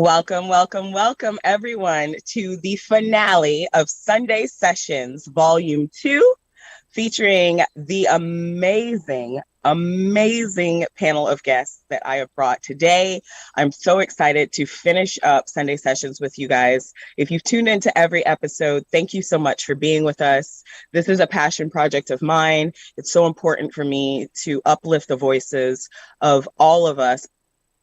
Welcome, everyone, to the finale of Sunday Sessions, Volume 2, featuring the amazing panel of guests that I have brought today. I'm so excited to finish up Sunday Sessions with you guys. If you've tuned into every episode, thank you so much for being with us. This is a passion project of mine. It's so important for me to uplift the voices of all of us,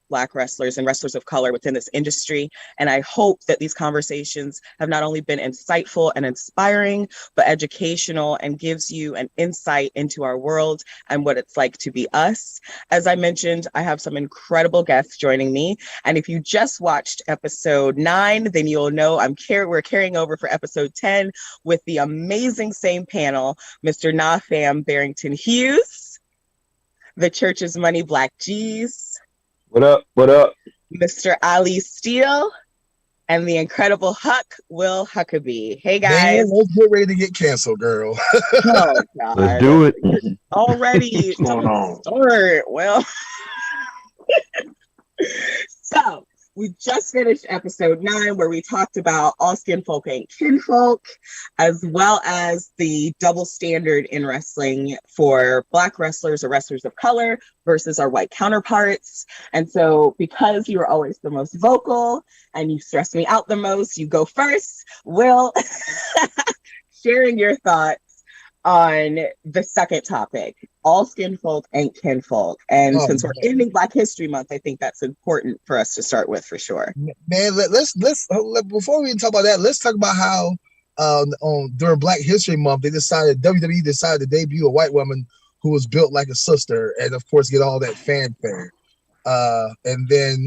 Black wrestlers and wrestlers of color within this industry. And I hope that these conversations have not only been insightful and inspiring, but educational and gives you an insight into our world and what it's like to be us. As I mentioned, I have some incredible guests joining me. And if you just watched episode 9, then you'll know we're carrying over for episode 10 with the amazing same panel, Mr. Nafam Barrington Hughes, the Church's Money Black G's, What up? What up? Mr. Ali Steele, and the incredible Huckaby. Hey, guys. Man, let's get ready to get canceled, girl. Oh, God. Let's do it. Already. What's going on? Start. Well, so we just finished episode 9, where we talked about all skin folk ain't kinfolk, as well as the double standard in wrestling for Black wrestlers or wrestlers of color versus our white counterparts. And so because you were always the most vocal and you stress me out the most, you go first. Will, sharing your thoughts on the second topic, all skin folk ain't kinfolk. And since we're ending Black History Month, I think that's important for us to start with for sure. Man, let's before we even talk about that, let's talk about how during Black History Month WWE decided to debut a white woman who was built like a sister, and of course get all that fanfare. And then,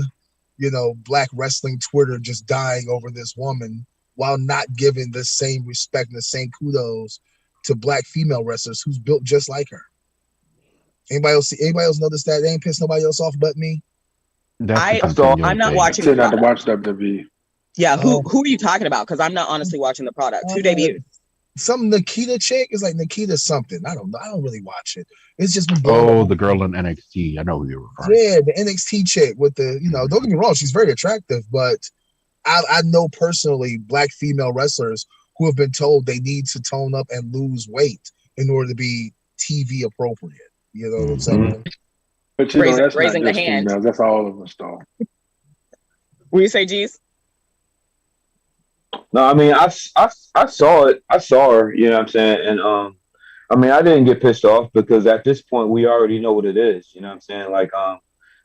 Black wrestling Twitter just dying over this woman while not giving the same respect and the same kudos to Black female wrestlers who's built just like her. Anybody else notice that? They ain't pissed nobody else off but me. I'm not watching. I not to watch WWE. Yeah, who are you talking about? Because I'm not honestly watching the product. Who debuted? Some Nikita chick is like Nikita something. I don't know. I don't really watch it. It's just been the girl in NXT. I know who you're referring. Yeah, the NXT chick with the Don't get me wrong, she's very attractive, but I know personally Black female wrestlers who have been told they need to tone up and lose weight in order to be TV appropriate. You know what I'm saying? But that's raising the hand. Females. That's all of us, though. Will you say, G's? No, I mean, I saw it. I saw her. You know what I'm saying? And I mean, I didn't get pissed off because at this point we already know what it is. You know what I'm saying? Like,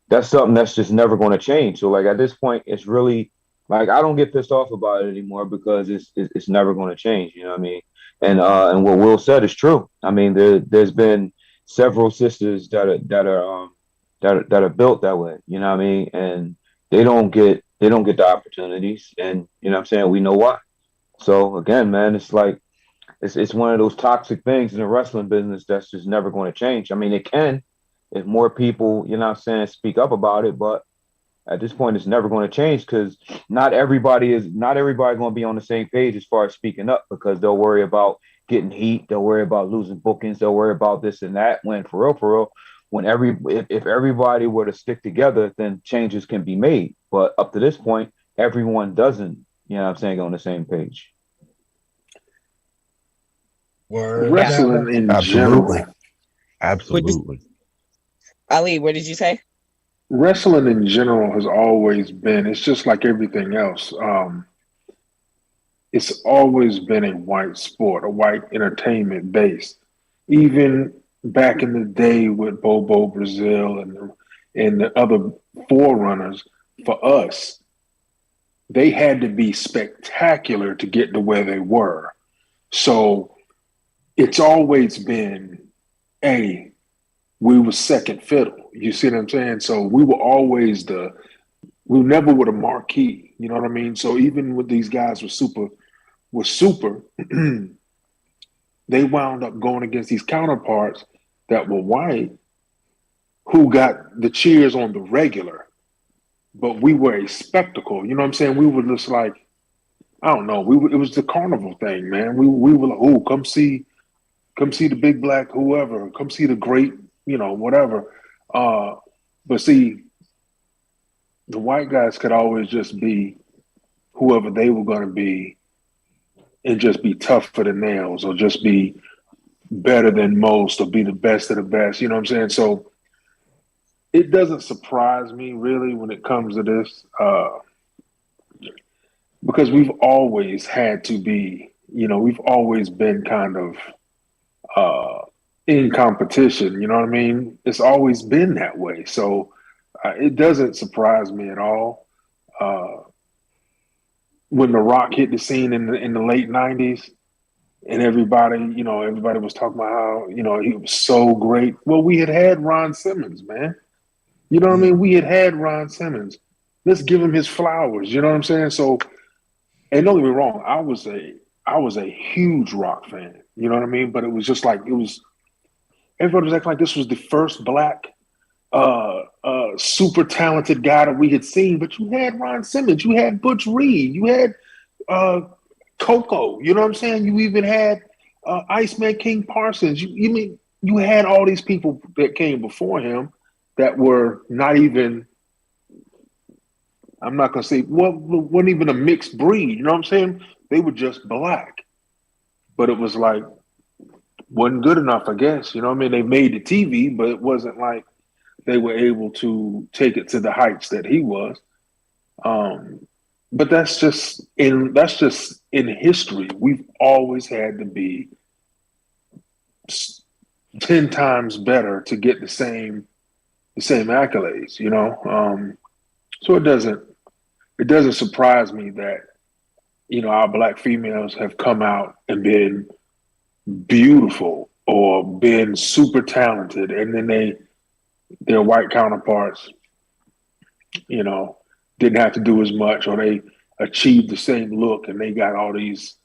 that's something that's just never going to change. So, like, at this point, it's really like I don't get pissed off about it anymore because it's never going to change. You know what I mean? And what Will said is true. I mean, there's been several sisters that are built that way. You know what I mean? And they don't get the opportunities, and you know what I'm saying, we know why. So again, man, it's like it's one of those toxic things in the wrestling business that's just never going to change. I mean, it if more people, you know what I'm saying, speak up about it. But at this point, it's never going to change because not everybody going to be on the same page as far as speaking up, because they'll worry about getting heat, they'll worry about losing bookings, they'll worry about this and that. When for real, when if everybody were to stick together, then changes can be made. But up to this point, everyone doesn't, you know what I'm saying, on the same page. Word. Wrestling in Absolutely. general. Absolutely. Ali, what did you say? Wrestling in general has always been, it's just like everything else. It's always been a white sport, a white entertainment base. Even back in the day with Bobo Brazil and the other forerunners, for us, they had to be spectacular to get to where they were. So it's always been, hey, we were second fiddle. You see what I'm saying? So we were always we never were the marquee. You know what I mean? So even with these guys were super, they wound up going against these counterparts that were white, who got the cheers on the regular. But we were a spectacle. You know what I'm saying? We were just like, I don't know. It was the carnival thing, man. We were like, oh, come see the big black whoever, come see the great, whatever. But see, the white guys could always just be whoever they were going to be and just be tough for the nails, or just be better than most, or be the best of the best. You know what I'm saying? So it doesn't surprise me really when it comes to this, because we've always had to be, we've always been kind of in competition. You know what I mean? It's always been that way. So it doesn't surprise me at all. When The Rock hit the scene in the late '90s, and everybody was talking about how he was so great. Well, we had Ron Simmons, man. You know what I mean? We had Ron Simmons. Let's give him his flowers. You know what I'm saying? So, and don't get me wrong, I was a huge Rock fan. You know what I mean? But it was just like everybody was acting like this was the first black super talented guy that we had seen. But you had Ron Simmons, you had Butch Reed, you had Coco. You know what I'm saying? You even had Iceman King Parsons. You had all these people that came before him that were not even, I'm not going to say, wasn't even a mixed breed. You know what I'm saying? They were just black. But it was like, wasn't good enough, I guess. You know what I mean? They made the TV, but it wasn't like they were able to take it to the heights that he was. But that's just in history. We've always had to be 10 times better to get the same accolades, So it doesn't surprise me that, our black females have come out and been beautiful or been super talented, and then their white counterparts, didn't have to do as much, or they achieved the same look and they got all this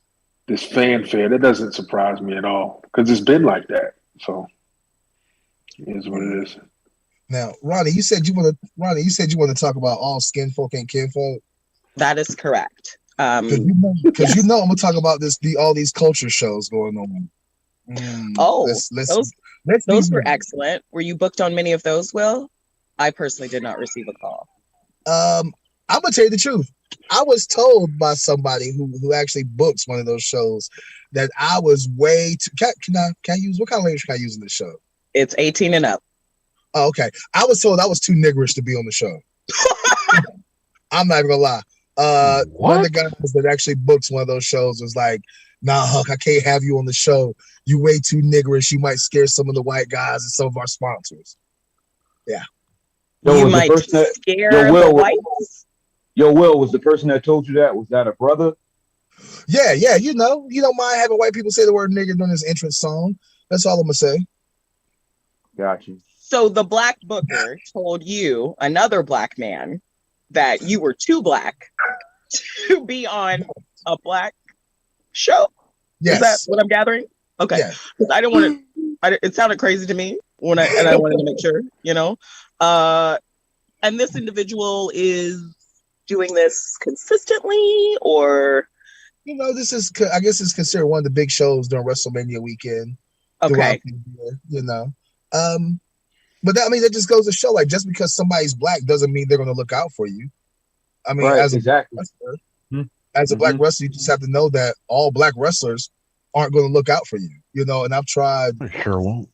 fanfare. That doesn't surprise me at all, because it's been like that. So it is what it is. Now, Ronnie, you said you want to talk about all skin folk and kinfolk. That is correct. Because I'm gonna talk about all these culture shows going on. Those were excellent. Were you booked on many of those, Will? I personally did not receive a call. I'm gonna tell you the truth. I was told by somebody who actually books one of those shows that I was way too. Can I use, what kind of language can I use in this show? It's 18 and up. Oh, okay. I was told I was too niggerish to be on the show. I'm not even gonna lie. One of the guys that actually books one of those shows was like, "Nah, Huck, I can't have you on the show. You way too niggerish. You might scare some of the white guys and some of our sponsors." Yeah. You might scare the whites? Will, was the person that told you that, was that a brother? Yeah. You don't mind having white people say the word nigger during this entrance song. That's all I'm gonna say. Got you. So the black booker told you, another black man, that you were too black to be on a black show? Yes. Is that what I'm gathering? Okay. Yes. I don't want to, it sounded crazy to me. I wanted to make sure, and this individual is doing this consistently, or This is, I guess, it's considered one of the big shows during WrestleMania weekend throughout okay. the year. But that just goes to show, like, just because somebody's black doesn't mean they're going to look out for you. I mean, Right, as a exactly. wrestler, as a black wrestler, you just have to know that all black wrestlers aren't going to look out for you. And I've tried. I sure won't.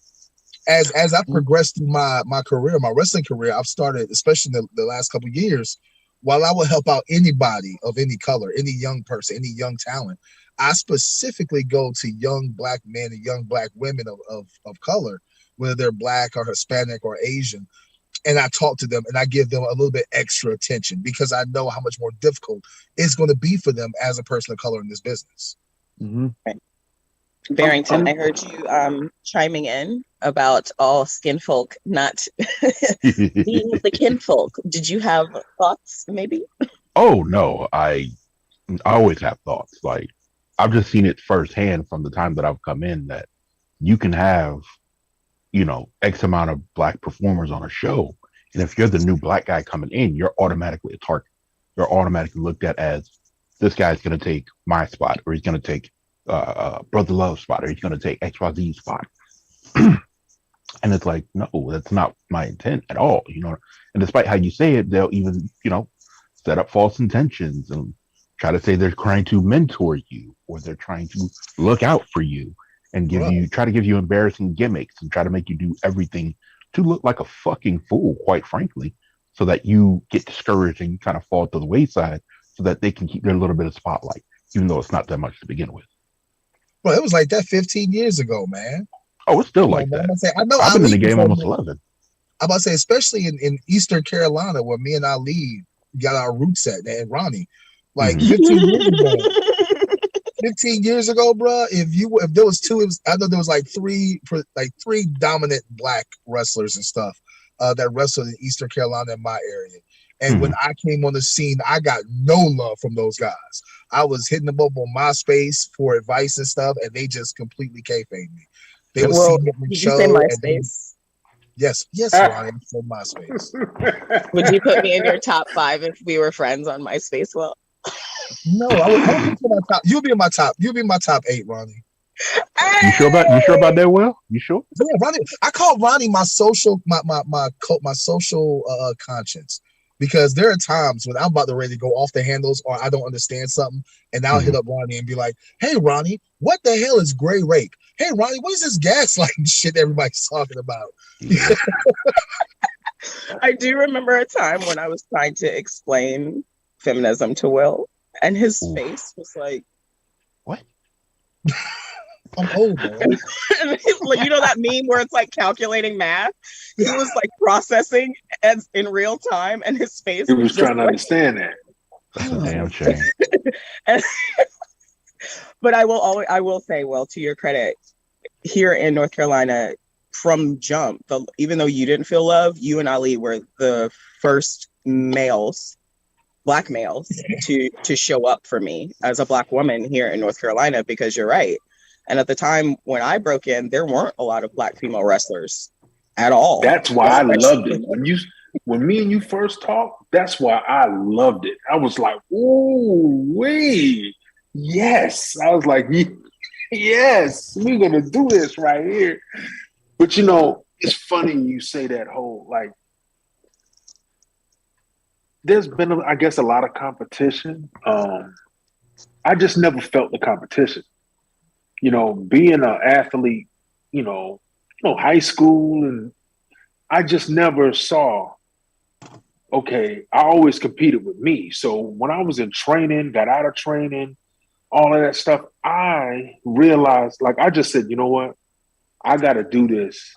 As I progressed through my career, my wrestling career, I've started, especially the last couple of years, while I would help out anybody of any color, any young person, any young talent, I specifically go to young black men and young black women of color, whether they're black or Hispanic or Asian, and I talk to them and I give them a little bit extra attention because I know how much more difficult it's going to be for them as a person of color in this business. Mm-hmm. Right. Barrington, I heard you chiming in about all skin folk not being the kinfolk. Did you have thoughts, maybe? Oh no, I always have thoughts. Like, I've just seen it firsthand from the time that I've come in that you can have, X amount of black performers on a show, and if you're the new black guy coming in, you're automatically a target. You're automatically looked at as, this guy's going to take my spot, or he's going to take Brother Love's spot, or he's going to take XYZ's spot. And it's like, no, that's not my intent at all, And despite how you say it, they'll even, set up false intentions and try to say they're trying to mentor you, or they're trying to look out for you and try to give you embarrassing gimmicks and try to make you do everything to look like a fucking fool, quite frankly, so that you get discouraged and you kind of fall to the wayside so that they can keep their little bit of spotlight, even though it's not that much to begin with. Well, it was like that 15 years ago, man. Oh, it's still like that. I've been in the game almost 11. I'm about to say, especially in Eastern Carolina, where me and Ali got our roots at, and Ronnie, like 15 years ago. 15 years ago, bro. If there was two, I know there was like three dominant black wrestlers and stuff that wrestled in Eastern Carolina in my area. And when I came on the scene, I got no love from those guys. I was hitting them up on MySpace for advice and stuff, and they just completely kayfabed me. They would see me on the show. Did you say MySpace? Yes, Ronnie, I'm from MySpace. Would you put me in your top 5 if we were friends on MySpace? Well, no, I would be my top. You'll be in my top. You'll be in my top 8, Ronnie. You sure about that, Will? You sure? Yeah, Ronnie. I call Ronnie my social conscience, because there are times when I'm about to ready to go off the handles or I don't understand something, and I'll hit up Ronnie and be like, "Hey, Ronnie, what the hell is gray rape? Hey, Ronnie, what is this gaslighting shit everybody's talking about?" Yeah. I do remember a time when I was trying to explain feminism to Will, and his face was like, "What?" I'm old, man. That meme where it's like calculating math? He was like processing as in real time, and his face. He was trying to understand that. That's a damn shame. But I will say, well, to your credit, here in North Carolina, from jump, even though you didn't feel love, you and Ali were the first black males, to show up for me as a black woman here in North Carolina, because you're right. And at the time when I broke in, there weren't a lot of black female wrestlers at all. That's why I loved it. When me and you first talked, that's why I loved it. I was like, ooh, wait, yes. I was like, yes, we're going to do this right here. But, it's funny you say that whole, like, there's been, I guess, a lot of competition. I just never felt the competition. Being an athlete, high school, and I just never saw, okay, I always competed with me. So when I was in training, got out of training, all of that stuff, I realized, like, I just said, you know what? I got to do this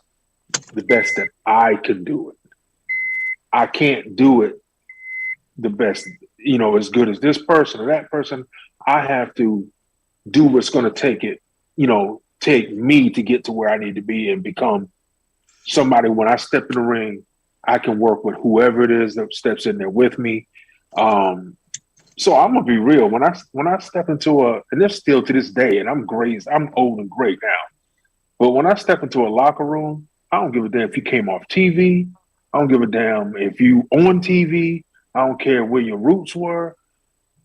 the best that I can do it. I can't do it the best, as good as this person or that person. I have to do what's going to take me to get to where I need to be and become somebody. When I step in the ring, I can work with whoever it is that steps in there with me. So I'm gonna be real. When I step into and there's still to this day, and I'm old and great now, but when I step into a locker room, I don't give a damn if you came off TV. I don't give a damn if you on TV. I don't care where your roots were.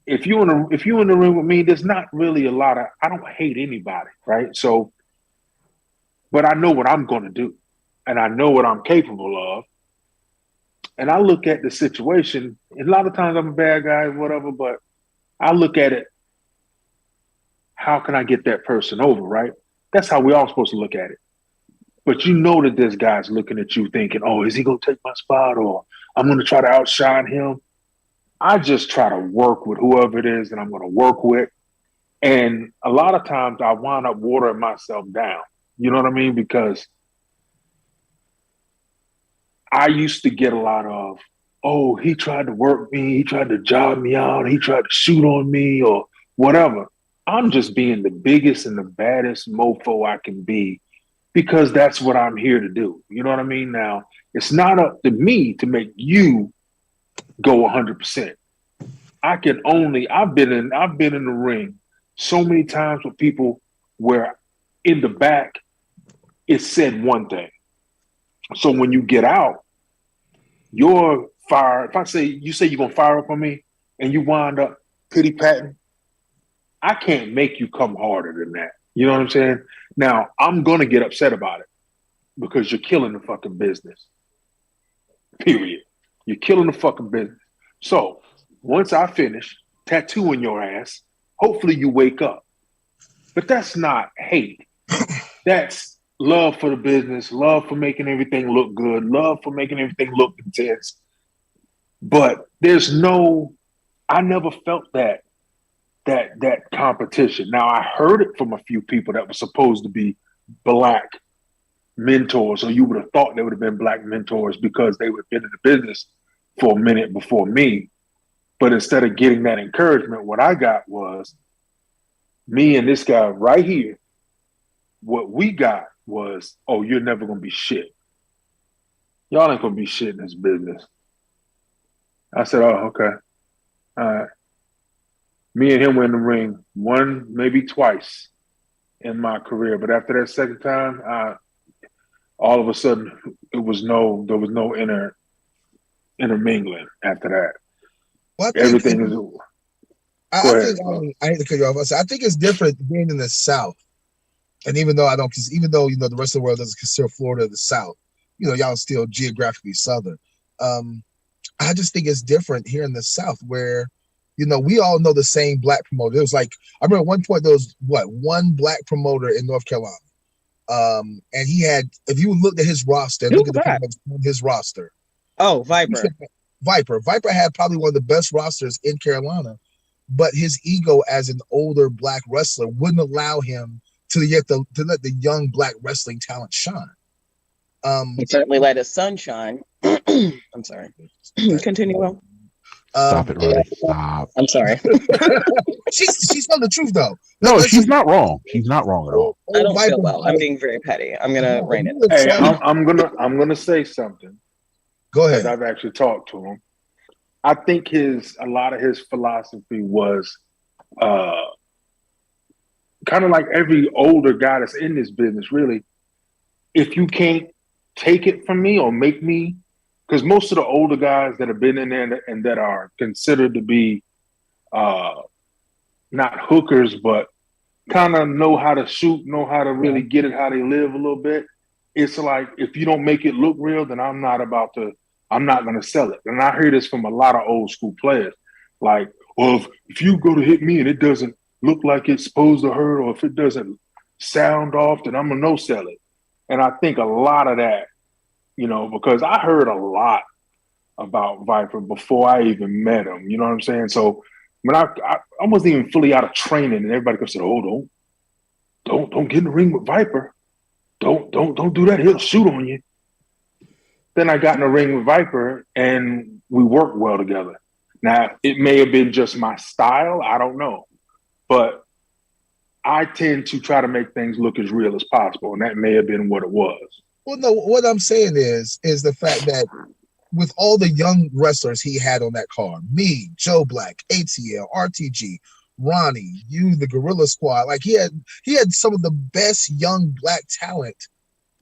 If you in the ring with me, there's not really a lot of. I don't hate anybody, right? So, but I know what I'm going to do, and I know what I'm capable of. And I look at the situation. A lot of times I'm a bad guy, whatever, but I look at it. How can I get that person over, right? That's how we all supposed to look at it. But you know that this guy's looking at you thinking, oh, is he going to take my spot or I'm going to try to outshine him? I just try to work with whoever it is that I'm going to work with. And a lot of times I wind up watering myself down. You know what I mean? Because I used to get a lot of, oh, he tried to work me. He tried to job me out. He tried to shoot on me or whatever. I'm just being the biggest and the baddest mofo I can be because that's what I'm here to do. You know what I mean? Now, it's not up to me to make you go 100%. I've been in the ring so many times with people where in the back it said one thing. So when you get out, you're fired. If you say you're gonna fire up on me and you wind up pity patting, I can't make you come harder than that. You know what I'm saying? Now, I'm going to get upset about it because you're killing the fucking business. Period. You're killing the fucking business. So once I finish tattooing your ass, hopefully you wake up. But that's not hate. That's love for the business, love for making everything look good, love for making everything look intense. But I never felt that competition. Now I heard it from a few people that were supposed to be black mentors, or you would have thought they would have been black mentors because they would have been in the business for a minute before me. But instead of getting that encouragement, what I got was me and this guy right here. What we got was, oh, you're never gonna be shit. Y'all ain't gonna be shit in this business. I said, oh, okay. All right. Me and him were in the ring one, maybe twice in my career. But after that second time, all of a sudden there was no intermingling after that. Well, Everything is. I hate to cut you off. I think it's different being in the South. And even though the rest of the world doesn't consider Florida the South, y'all still geographically Southern. I just think it's different here in the South where, we all know the same black promoter. It was like, I remember at one point there was one black promoter in North Carolina. And he had, if you looked at his roster, look at the people on his roster. Oh, Viper. Viper had probably one of the best rosters in Carolina, but his ego as an older black wrestler wouldn't allow him to let the young black wrestling talent shine. He certainly let his son shine. I'm sorry. Continue on. Stop it, Roni. Stop. I'm sorry. she's telling the truth though. No, she's not wrong. She's not wrong at all. I don't feel well. I'm being very petty. I'm gonna rein it. Hey, I'm gonna say something. Go ahead. I've actually talked to him. I think a lot of his philosophy was kind of like every older guy that's in this business, really. If you can't take it from me or make me, because most of the older guys that have been in there and that are considered to be not hookers, but kind of know how to shoot, know how to really get it, how they live a little bit. It's like, if you don't make it look real, then I'm not going to sell it. And I hear this from a lot of old school players. Like, well, if you go to hit me and it doesn't look like it's supposed to hurt, or if it doesn't sound off, then I'm going to no sell it. And I think a lot of that, because I heard a lot about Viper before I even met him. You know what I'm saying? So when I wasn't even fully out of training, and everybody could say, "Oh, don't get in the ring with Viper. Don't do that. He'll shoot on you." Then I got in the ring with Viper, and we worked well together. Now, it may have been just my style. I don't know. But I tend to try to make things look as real as possible, and that may have been what it was. Well, no, what I'm saying is the fact that with all the young wrestlers he had on that card, me, Joe Black, ATL, RTG, Ronnie, you, the Gorilla Squad, like he had some of the best young black talent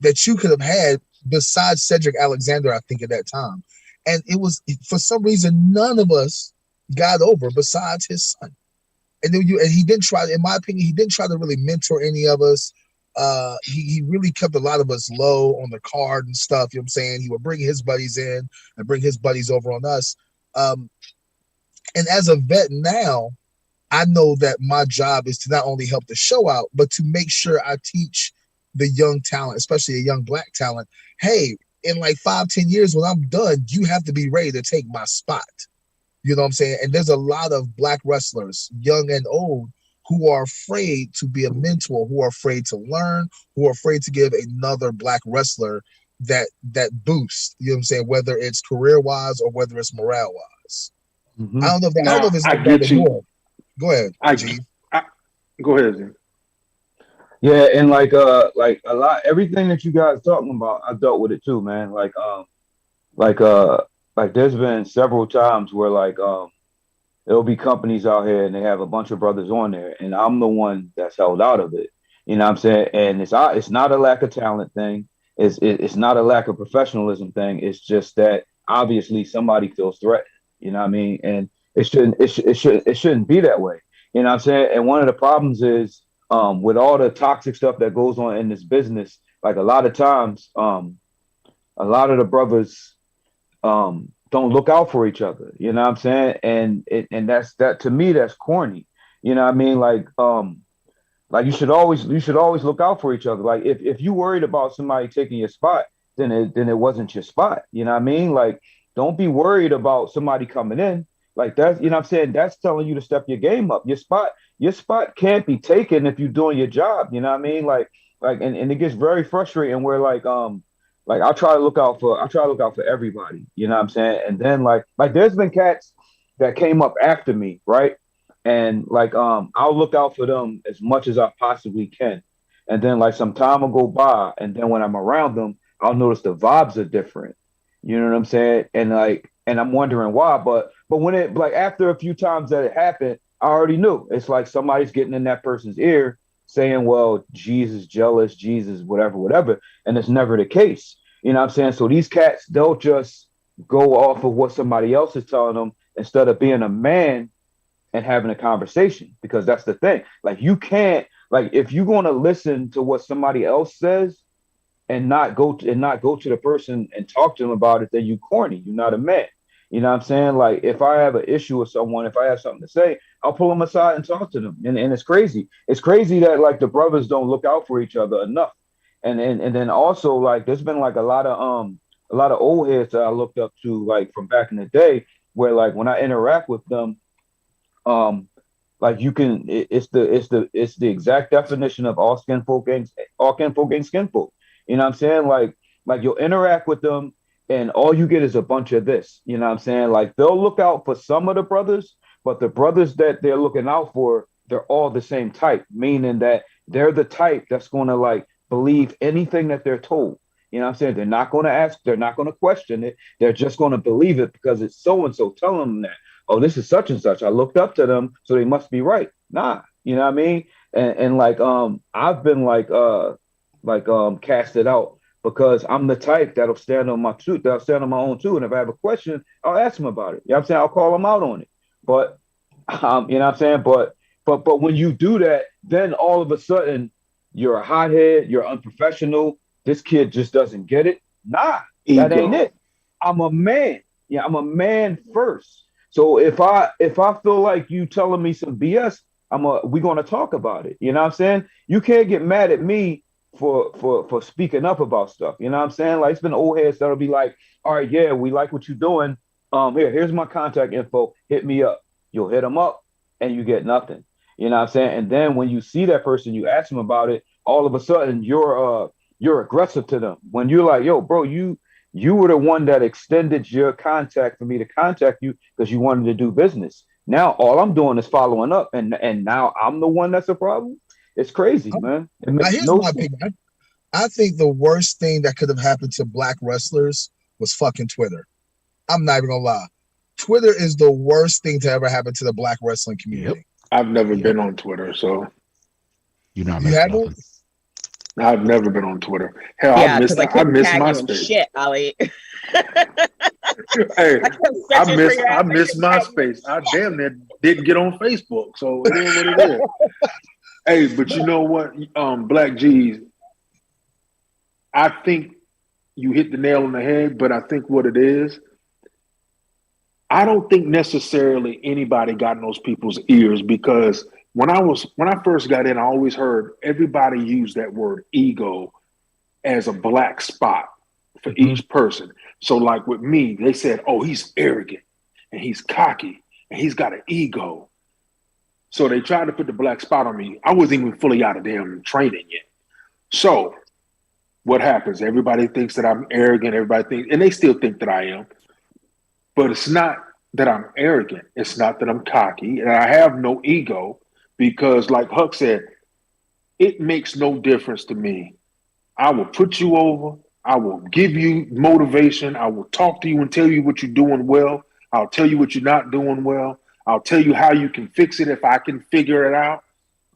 that you could have had besides Cedric Alexander, I think at that time. And it was, for some reason, none of us got over besides his son. And then he didn't try, in my opinion, he didn't try to really mentor any of us. He really kept a lot of us low on the card and stuff. You know what I'm saying? He would bring his buddies in and bring his buddies over on us. And as a vet now, I know that my job is to not only help the show out, but to make sure I teach the young talent, especially a young black talent, hey, in like 5-10 years when I'm done, you have to be ready to take my spot. You know what I'm saying? And there's a lot of black wrestlers, young and old, who are afraid to be a mentor, who are afraid to learn, who are afraid to give another black wrestler that boost. You know what I'm saying? Whether it's career wise or whether it's morale wise. Mm-hmm. I don't know if it's I like that get you. anymore. Go ahead, G. Go ahead, Z. Yeah, and like a lot, everything that you guys talking about, I dealt with it too, man. Like there's been several times where there'll be companies out here and they have a bunch of brothers on there, and I'm the one that's held out of it. You know what I'm saying? And it's not a lack of talent thing. It's not a lack of professionalism thing. It's just that obviously somebody feels threatened. You know what I mean? And it shouldn't be that way. You know what I'm saying? And one of the problems is with all the toxic stuff that goes on in this business, like a lot of times, a lot of the brothers don't look out for each other. You know what I'm saying? And that to me, that's corny. You know what I mean? Like you should always look out for each other. Like if you worried about somebody taking your spot, then it wasn't your spot. You know what I mean? Like don't be worried about somebody coming in. Like that's, you know what I'm saying? That's telling you to step your game up. Your spot can't be taken if you're doing your job. You know what I mean? And it gets very frustrating where I try to look out for everybody. You know what I'm saying? And then like there's been cats that came up after me, right? And I'll look out for them as much as I possibly can. And then like some time will go by, and then when I'm around them, I'll notice the vibes are different. You know what I'm saying? And I'm wondering why, but when it after a few times that it happened, I already knew. It's like somebody's getting in that person's ear saying, well, Jesus jealous, Jesus, whatever. And it's never the case. You know what I'm saying? So these cats, they'll just go off of what somebody else is telling them instead of being a man and having a conversation, because that's the thing. Like you can't, if you're going to listen to what somebody else says and not go to the person and talk to them about it, then you corny. You're not a man. You know what I'm saying? Like if I have an issue with someone, if I have something to say, I'll pull them aside and talk to them. And it's crazy. It's crazy that like the brothers don't look out for each other enough. And then also like there's been like a lot of old heads that I looked up to like from back in the day, where like when I interact with them, it's the exact definition of all kinfolk ain't skinfolk. You know what I'm saying? Like you'll interact with them and all you get is a bunch of this. You know what I'm saying? Like they'll look out for some of the brothers, but the brothers that they're looking out for, they're all the same type, meaning that they're the type that's going to like believe anything that they're told. You know what I'm saying? They're not going to ask, they're not going to question it. They're just going to believe it because it's so and so telling them that. Oh, this is such and such. I looked up to them, so they must be right. Nah, you know what I mean? And I've been casted out because I'm the type that'll stand on my truth, that'll stand on my own too. And if I have a question, I'll ask them about it. You know what I'm saying? I'll call them out on it. But you know what I'm saying? But when you do that, then all of a sudden you're a hothead, you're unprofessional. This kid just doesn't get it. Nah, Ego. that ain't it. I'm a man. Yeah, I'm a man first. So if I feel like you telling me some BS, we're gonna talk about it. You know what I'm saying? You can't get mad at me for speaking up about stuff. You know what I'm saying? Like it's been old heads that'll be like, all right, yeah, we like what you're doing. Here's my contact info. Hit me up. You'll hit them up and you get nothing. You know what I'm saying? And then when you see that person, you ask them about it, all of a sudden you're aggressive to them. When you're like, yo, bro, you were the one that extended your contact for me to contact you because you wanted to do business. Now all I'm doing is following up, and now I'm the one that's a problem. It's crazy, man. It makes Here's no my sense. opinion. I think the worst thing that could have happened to black wrestlers was fucking Twitter. I'm not even gonna lie. Twitter is the worst thing to ever happen to the black wrestling community. I've never been on Twitter, so You're not You missing haven't? nothing. I've never been on Twitter. Hell, Yeah, because I I couldn't miss tag you in MySpace. shit, Ali. Hey, I kept searching for your I ass. I miss couldn't tag you in MySpace. I shit. damn near didn't get on Facebook, so it is what it is. Hey, but you know what, Black G's, I think you hit the nail on the head. But I think what it is, I don't think necessarily anybody got in those people's ears, because when I first got in, I always heard everybody use that word ego as a black spot for each person. So, like with me, they said, "Oh, he's arrogant and he's cocky and he's got an ego." So they tried to put the black spot on me. I wasn't even fully out of damn training yet. So what happens? Everybody thinks that I'm arrogant. Everybody thinks, and they still think that I am. But it's not that I'm arrogant. It's not that I'm cocky, and I have no ego, because, like Huck said, it makes no difference to me. I will put you over. I will give you motivation. I will talk to you and tell you what you're doing well. I'll tell you what you're not doing well. I'll tell you how you can fix it if I can figure it out.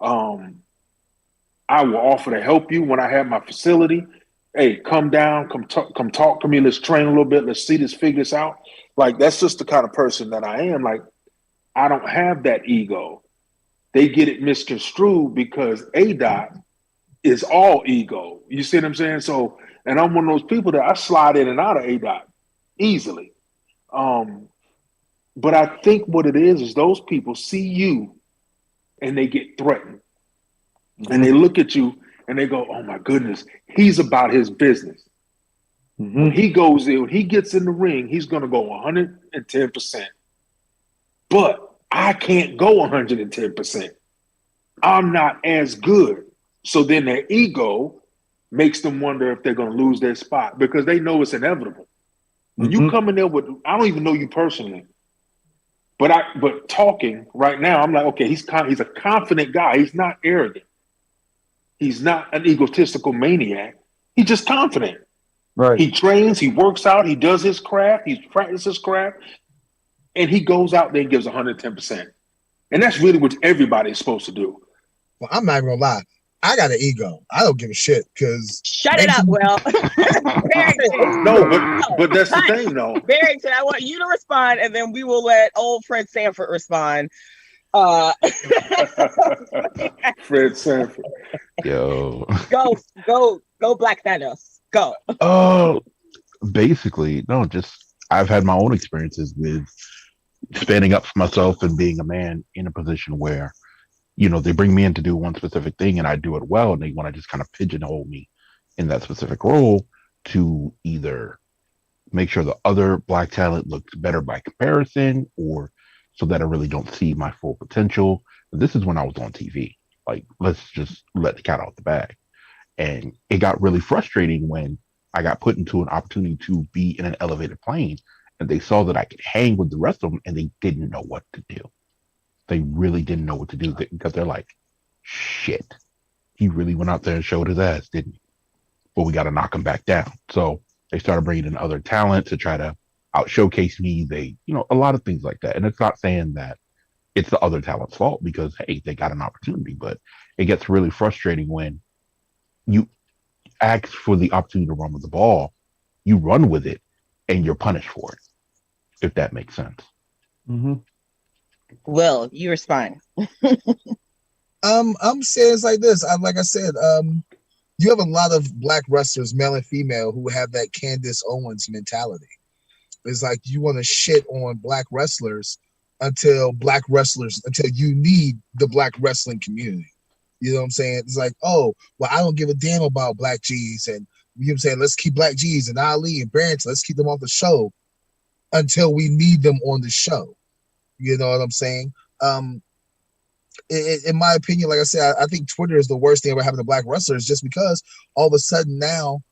I will offer to help you when I have my facility. Hey, come down, come talk to me. Let's train a little bit. Let's see this, figure this out. Like, that's just the kind of person that I am. Like, I don't have that ego. They get it misconstrued because ADOT is all ego. You see what I'm saying? So, and I'm one of those people that I slide in and out of ADOT easily. But I think what it is those people see you and they get threatened. And they look at you and they go, "Oh my goodness, he's about his business." When he goes in, when he gets in the ring, he's going to go 110%. But I can't go 110%. I'm not as good. So then their ego makes them wonder if they're going to lose their spot, because they know it's inevitable. When you come in there with, I don't even know you personally, but talking right now, I'm like, okay, he's a confident guy. He's not arrogant. He's not an egotistical maniac. He's just confident. Right. He trains, he works out, he does his craft, he practices his craft, and he goes out there and gives 110%. And that's really what everybody is supposed to do. Well, I'm not gonna lie. I got an ego. I don't give a shit because Shut it up, Will. Barrington. No, but that's the thing, though. Barrington, I want you to respond, and then we will let old Fred Sanford respond. Fred Sanford. Yo. Go, Black Thanos. Go. Basically, no, just I've had my own experiences with standing up for myself and being a man in a position where, they bring me in to do one specific thing and I do it well, and they want to just kind of pigeonhole me in that specific role to either make sure the other black talent looks better by comparison, or so that I really don't see my full potential. This is when I was on TV. Like, let's just let the cat out the bag. And it got really frustrating when I got put into an opportunity to be in an elevated plane, and they saw that I could hang with the rest of them, and they didn't know what to do. They really didn't know what to do, because they're like, shit, he really went out there and showed his ass, didn't he? But we got to knock him back down. So they started bringing in other talent to try to out showcase me. They, a lot of things like that. And it's not saying that it's the other talent's fault, because, hey, they got an opportunity, but it gets really frustrating when you ask for the opportunity to run with the ball, you run with it, and you're punished for it, if that makes sense. Will, you respond. I'm saying it's like this. Like I said, you have a lot of black wrestlers, male and female, who have that Candace Owens mentality. It's like you want to shit on black wrestlers until you need the black wrestling community. You know what I'm saying? It's like, oh, well, I don't give a damn about Black G's, and you know what I'm saying, let's keep Black G's and Ali and Barrington, let's keep them off the show until we need them on the show. You know what I'm saying? In my opinion, like I said, I think Twitter is the worst thing about having a black wrestlers, just because all of a sudden now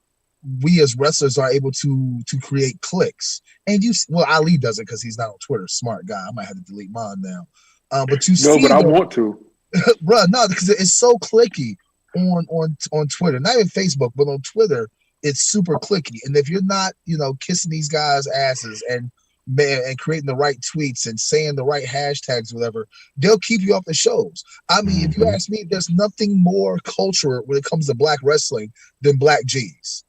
we as wrestlers are able to create cliques. And Ali doesn't, because he's not on Twitter. Smart guy. I might have to delete mine now. But you see, I want to, bro. No, because it's so clicky on Twitter, not even Facebook, but on Twitter, it's super clicky. And if you're not, kissing these guys' asses and and creating the right tweets and saying the right hashtags, whatever, they'll keep you off the shows. I mean, if you ask me, there's nothing more cultural when it comes to black wrestling than Black G's.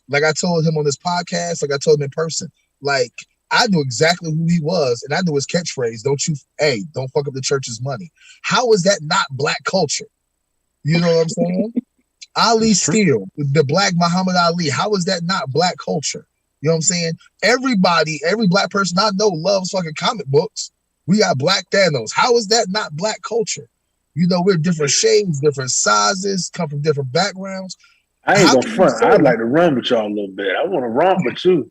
Like I told him on this podcast, like I told him in person, like I knew exactly who he was, and I knew his catchphrase, don't fuck up the church's money. How is that not black culture? You know what I'm saying? Ali Steele, the black Muhammad Ali, how is that not black culture? You know what I'm saying? Every black person I know loves fucking comic books. We got Black Thanos. How is that not black culture? You know, we're different shades, different sizes, come from different backgrounds. I ain't gonna front. I'd like to run with y'all a little bit. I want to romp with you.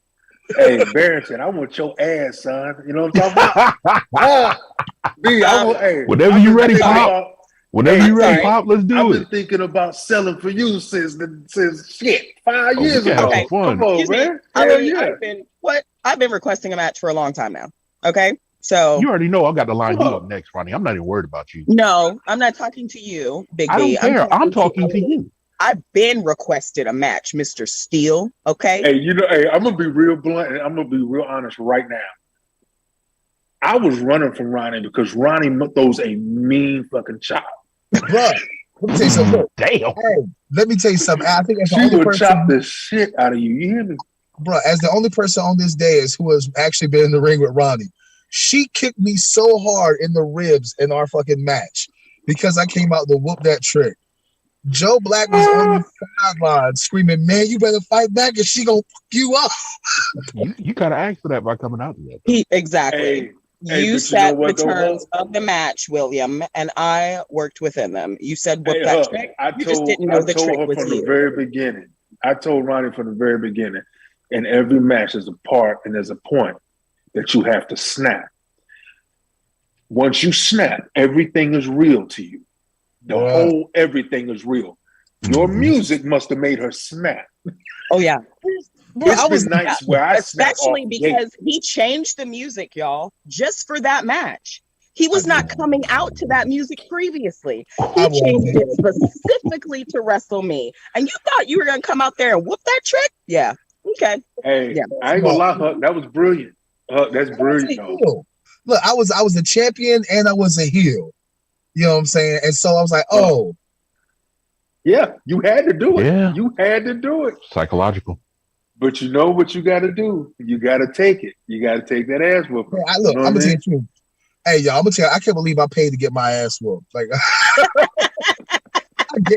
Hey, Barrington, I want your ass, son. You know what I'm talking about? Whenever you ready, Pop. Whenever you ready, Pop, let's do it. I've been thinking about selling for you since 5 years ago. Okay, come on, man. I've been requesting a match for a long time now. Okay, so you already know I got to line you up next, Ronnie. I'm not even worried about you. No, I'm not talking to you, Big B. I don't care. I'm talking to you. I've been requested a match, Mr. Steele. Okay. Hey, I'm gonna be real blunt and I'm gonna be real honest right now. I was running from Ronnie because Ronnie throws a mean fucking chop. Bro, let me tell you something. Damn. Hey, let me tell you something. I think she will chop the shit out of you. You hear me? Bro, as the only person on this day who has actually been in the ring with Ronnie, she kicked me so hard in the ribs in our fucking match because I came out to whoop that trick. Joe Black was on the sideline screaming, "Man, you better fight back, and she gonna fuck you up." You kind of asked for that by coming out to that. Exactly. You set the terms of the match, William, and I worked within them. You said whoop that trick. You just didn't know the trick was from you. The very beginning. I told Ronnie from the very beginning. In every match, there's a part and there's a point that you have to snap. Once you snap, everything is real to you. The whole everything is real. Your music must have made her snap. Oh yeah. It's been nights where I especially because he changed the music, y'all, just for that match. He was not coming out to that music previously. He changed it specifically to wrestle me. And you thought you were gonna come out there and whoop that trick? Yeah. Okay. Hey, yeah. I ain't gonna lie, Huck. That was brilliant. That's brilliant. Look, I was a champion and I was a heel. You know what I'm saying? And so I was like, oh. Yeah, you had to do it. Yeah. You had to do it. Psychological. But you know what you got to do? You got to take it. You got to take that ass whooping. Hey, look, I'm going to tell you the truth. Hey, y'all, I'm going to tell you, I can't believe I paid to get my ass whooped. Like,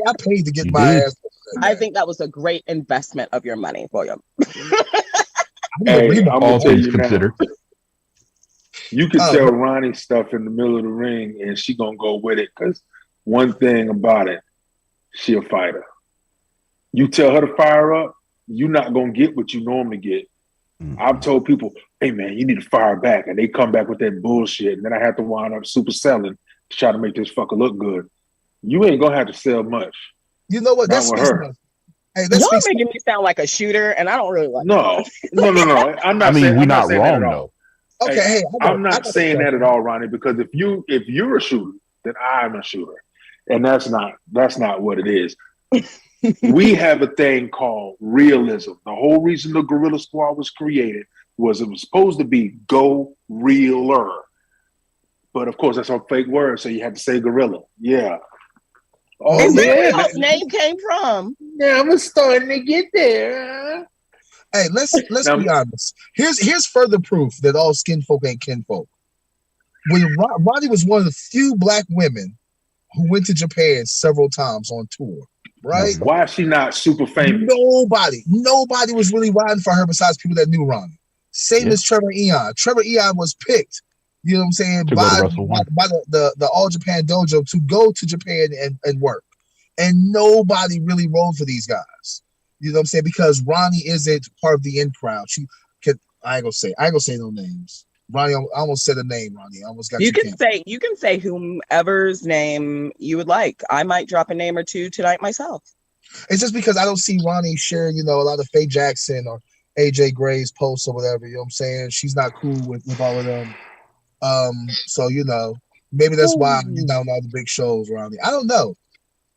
I paid to get my ass whooped. I think that was a great investment of your money, William. Hey, I'm all things considered. You can tell Ronnie stuff in the middle of the ring and she gonna go with it because one thing about it, she a fighter. You tell her to fire up, you're not gonna get what you normally get. I've told people, hey man, you need to fire back, and they come back with that bullshit, and then I have to wind up super selling to try to make this fucker look good. You ain't gonna have to sell much. You know what? That's her. Hey, y'all making me sound like a shooter, and I don't really like No. I'm not saying, we're not wrong though. Okay, hey, I'm not saying that at all, Ronnie, because if you're a shooter, then I'm a shooter. And that's not what it is. We have a thing called realism. The whole reason the Gorilla Squad was created was it was supposed to be go realer. But of course, that's a fake word, so you had to say gorilla. Yeah. Oh, is that where his name came from? Yeah, I'm starting to get there. Hey, let's be honest. Here's further proof that all skin folk ain't kinfolk. When Ronnie was one of the few black women who went to Japan several times on tour, right? Why is she not super famous? Nobody was really riding for her besides people that knew Ronnie. Same as Trevor Eon. Trevor Eon was picked, you know what I'm saying, by the All Japan Dojo to go to Japan and work. And nobody really rolled for these guys. You know what I'm saying? Because Ronnie isn't part of the in crowd. I ain't gonna say no names. Ronnie, I almost said a name, Ronnie. I almost got you. You can say whomever's name you would like. I might drop a name or two tonight myself. It's just because I don't see Ronnie sharing, a lot of Faye Jackson or AJ Gray's posts or whatever. You know what I'm saying? She's not cool with all of them. So maybe that's why you're not on all the big shows, Ronnie. I don't know.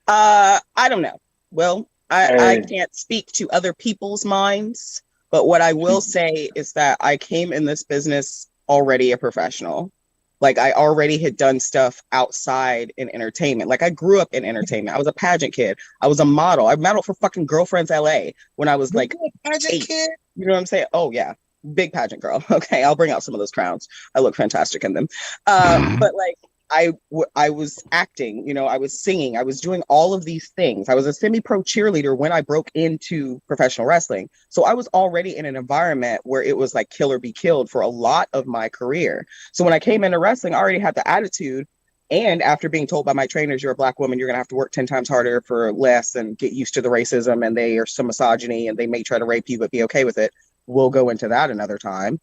I don't know. Well, I can't speak to other people's minds. But what I will say is that I came in this business already a professional. Like I already had done stuff outside in entertainment. Like I grew up in entertainment. I was a pageant kid. I was a model. I modeled for fucking Girlfriends LA when I was like pageant 8. kid. You know what I'm saying? Oh yeah, big pageant girl. Okay, I'll bring out some of those crowns. I look fantastic in them. But like I was acting, you know, I was singing, I was doing all of these things. I was a semi-pro cheerleader when I broke into professional wrestling. So I was already in an environment where it was like kill or be killed for a lot of my career. So when I came into wrestling, I already had the attitude. And after being told by my trainers, you're a Black woman, you're going to have to work 10 times harder for less and get used to the racism. And they are some misogyny and they may try to rape you, but be okay with it. We'll go into that another time.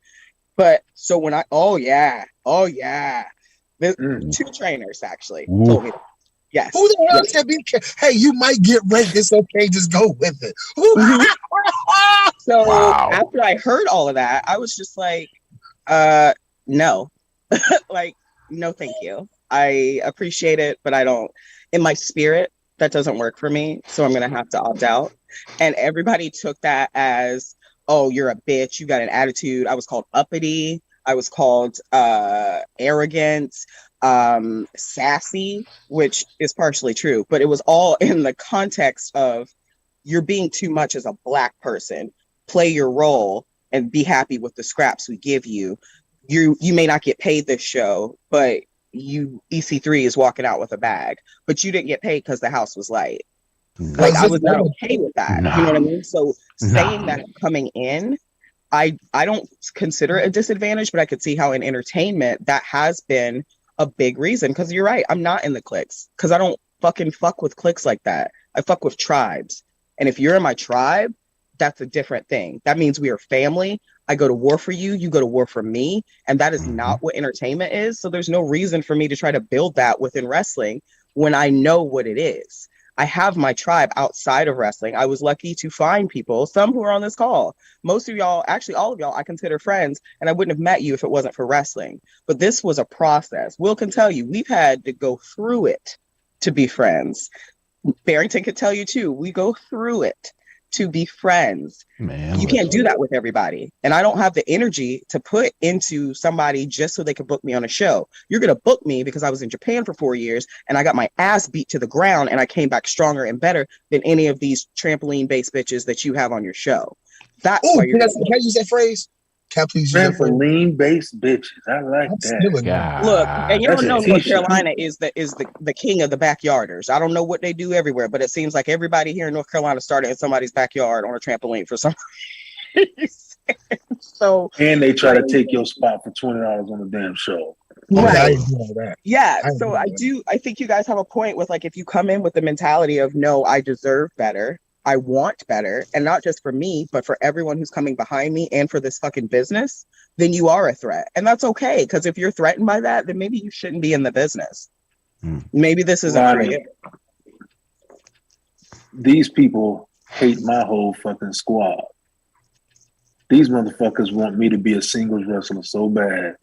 But so when oh yeah. There's 2 trainers actually told me that. Yes. Who the hell said be? Hey, you might get raped. It's okay. Just go with it. So after I heard all of that, I was just like, no, like, no, thank you. I appreciate it, but I don't. In my spirit, that doesn't work for me. So I'm gonna have to opt out. And everybody took that as, oh, you're a bitch. You got an attitude. I was called uppity. I was called arrogant, sassy, which is partially true, but it was all in the context of you're being too much as a Black person. Play your role and be happy with the scraps we give you. You may not get paid this show, but EC3 is walking out with a bag, but you didn't get paid because the house was light. Like I was not okay with that. You know what I mean? So saying that coming in, I don't consider it a disadvantage, but I could see how in entertainment that has been a big reason. Because you're right, I'm not in the cliques because I don't fucking fuck with cliques like that. I fuck with tribes. And if you're in my tribe, that's a different thing. That means we are family. I go to war for you, you go to war for me. And that is not what entertainment is. So there's no reason for me to try to build that within wrestling when I know what it is. I have my tribe outside of wrestling. I was lucky to find people, some who are on this call. Most of y'all, actually all of y'all, I consider friends, and I wouldn't have met you if it wasn't for wrestling. But this was a process. Will can tell you, we've had to go through it to be friends. Barrington could tell you too, we go through it to be friends. Man, you can't do that with everybody. And I don't have the energy to put into somebody just so they can book me on a show. You're going to book me because I was in Japan for 4 years and I got my ass beat to the ground and I came back stronger and better than any of these trampoline-based bitches that you have on your show. That's why you're can I use that phrase? Can I please use that phrase? Trampoline-based bitches. I like that. Look, and you don't know North Carolina is the king of the backyarders. I don't know what they do everywhere, but it seems like everybody here in North Carolina started in somebody's backyard on a trampoline for some reason. So and they try to take your spot for $20 on the damn show. Right. Yeah. So I think you guys have a point with like if you come in with the mentality of no, I deserve better. I want better, and not just for me, but for everyone who's coming behind me and for this fucking business, then you are a threat. And that's okay, because if you're threatened by that, then maybe you shouldn't be in the business. Maybe this isn't for you. These people hate my whole fucking squad. These motherfuckers want me to be a singles wrestler so bad.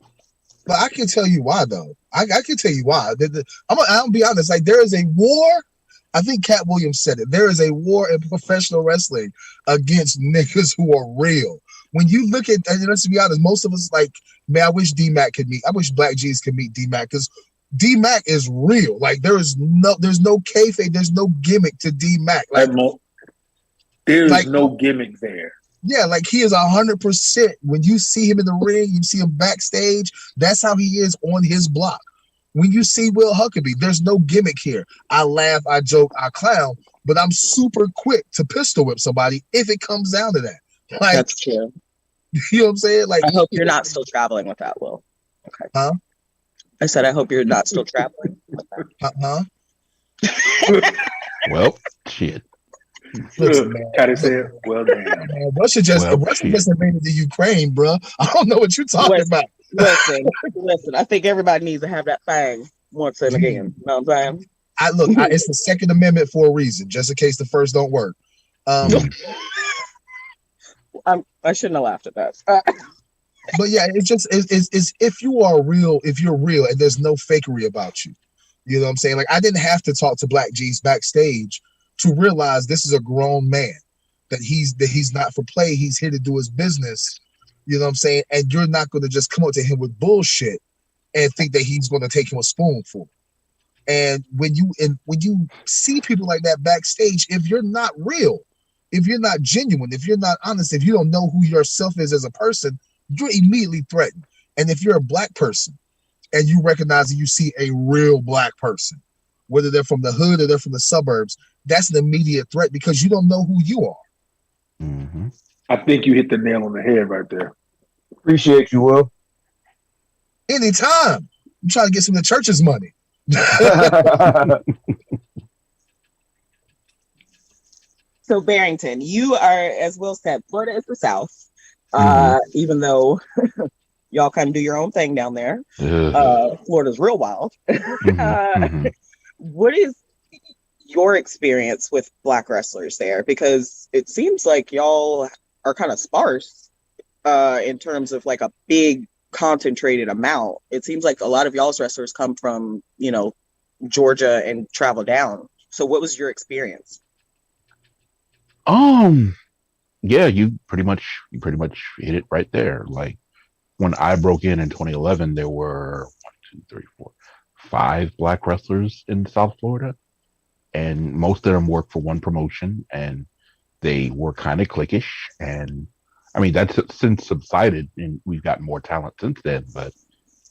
But I can tell you why, though. I can tell you why. I'll be honest. Like, there is a war. I think Cat Williams said it. There is a war in professional wrestling against niggas who are real. When you look at, and let's be honest, most of us like, man, I wish D-Mac could meet. I wish Black G's could meet D-Mac because D-Mac is real. Like there's no kayfabe, there's no gimmick to D-Mac. Like there's no gimmick there. Yeah, like he is 100%. When you see him in the ring, you see him backstage. That's how he is on his block. When you see Will Huckaby, there's no gimmick here. I laugh, I joke, I clown, but I'm super quick to pistol whip somebody if it comes down to that. Like, that's true. You know what I'm saying? Like, I hope you're not still traveling with that, Will. Okay. Huh? I said, I hope you're not still traveling. Well, shit. Listen, man. Gotta say it. Well, damn. Man, Russia just invaded the Ukraine, bro. I don't know what you're talking about. Listen. I think everybody needs to have that thing once and again. You know what I'm saying? It's the Second Amendment for a reason, just in case the first don't work. I shouldn't have laughed at that. But yeah, it's if you're real, and there's no fakery about you. You know what I'm saying? Like I didn't have to talk to Black G's backstage to realize this is a grown man. that he's not for play. He's here to do his business. You know what I'm saying? And you're not going to just come up to him with bullshit and think that he's going to take him a spoonful. And when you see people like that backstage, if you're not real, if you're not genuine, if you're not honest, if you don't know who yourself is as a person, you're immediately threatened. And if you're a black person and you recognize that you see a real black person, whether they're from the hood or they're from the suburbs, that's an immediate threat because you don't know who you are. Mm-hmm. I think you hit the nail on the head right there. Appreciate you, Will. Anytime. I'm trying to get some of the church's money. So Barrington, you are, as Will said, Florida is the South. Even though y'all kind of do your own thing down there. Florida's real wild. What is your experience with black wrestlers there? Because it seems like y'all are kind of sparse in terms of like a big concentrated amount. It seems like a lot of y'all's wrestlers come from, Georgia and travel down. So what was your experience? Yeah, you pretty much hit it right there. Like when I broke in 2011, there were 5 black wrestlers in South Florida, and most of them worked for one promotion, and they were kind of cliquish. And I mean, that's since subsided, and we've gotten more talent since then. But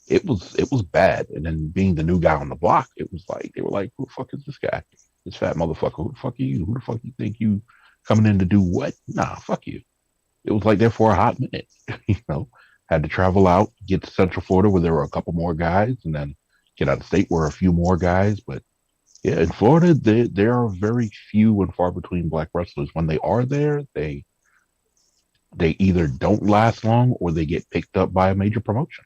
it was bad. And then being the new guy on the block, it was like they were like, "Who the fuck is this guy? This fat motherfucker? Who the fuck are you? Who the fuck you think you coming in to do what? Nah, fuck you." It was like there for a hot minute, Had to travel out, get to Central Florida where there were a couple more guys, and then get out of state where a few more guys. But yeah, in Florida, there are very few and far between black wrestlers. When they are there, they either don't last long or they get picked up by a major promotion.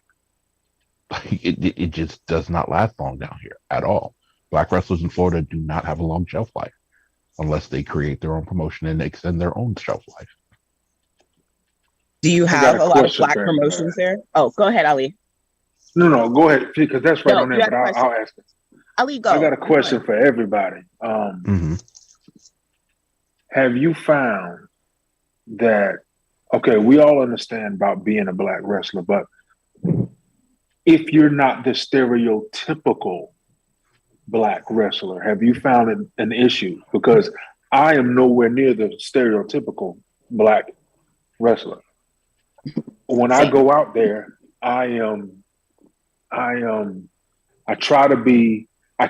It just does not last long down here at all. Black wrestlers in Florida do not have a long shelf life unless they create their own promotion and extend their own shelf life. Do you have a lot of black promotions there? Oh, go ahead, Ali. No, go ahead, because that's right on there, but I'll ask it. Ali, go. I got a question for everybody. Have you found that, okay, we all understand about being a black wrestler, but if you're not the stereotypical black wrestler, have you found an issue? Because I am nowhere near the stereotypical black wrestler. When I go out there, I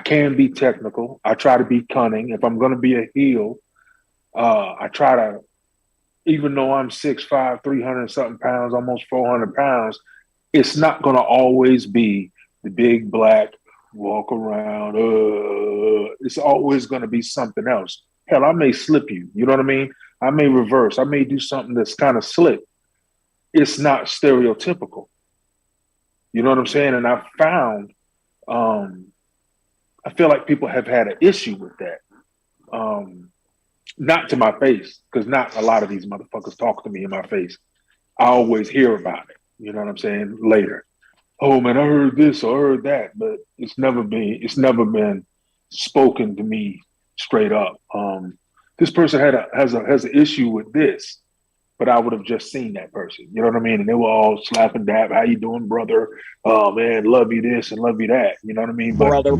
can be technical. I try to be cunning. If I'm going to be a heel, I try to, even though I'm 6'5", 300 something pounds, almost 400 pounds, it's not going to always be the big black walk around. It's always going to be something else. Hell, I may slip you. You know what I mean? I may reverse. I may do something that's kind of slick. It's not stereotypical. You know what I'm saying? And I found, I feel like people have had an issue with that. Not to my face, because not a lot of these motherfuckers talk to me in my face. I always hear about it. You know what I'm saying? Later. Oh man, I heard this or heard that, but it's never been spoken to me straight up. This person has an issue with this, but I would have just seen that person. You know what I mean? And they were all slap and dab. How you doing, brother? Oh man, love you this and love you that. You know what I mean? But, brother. Yeah,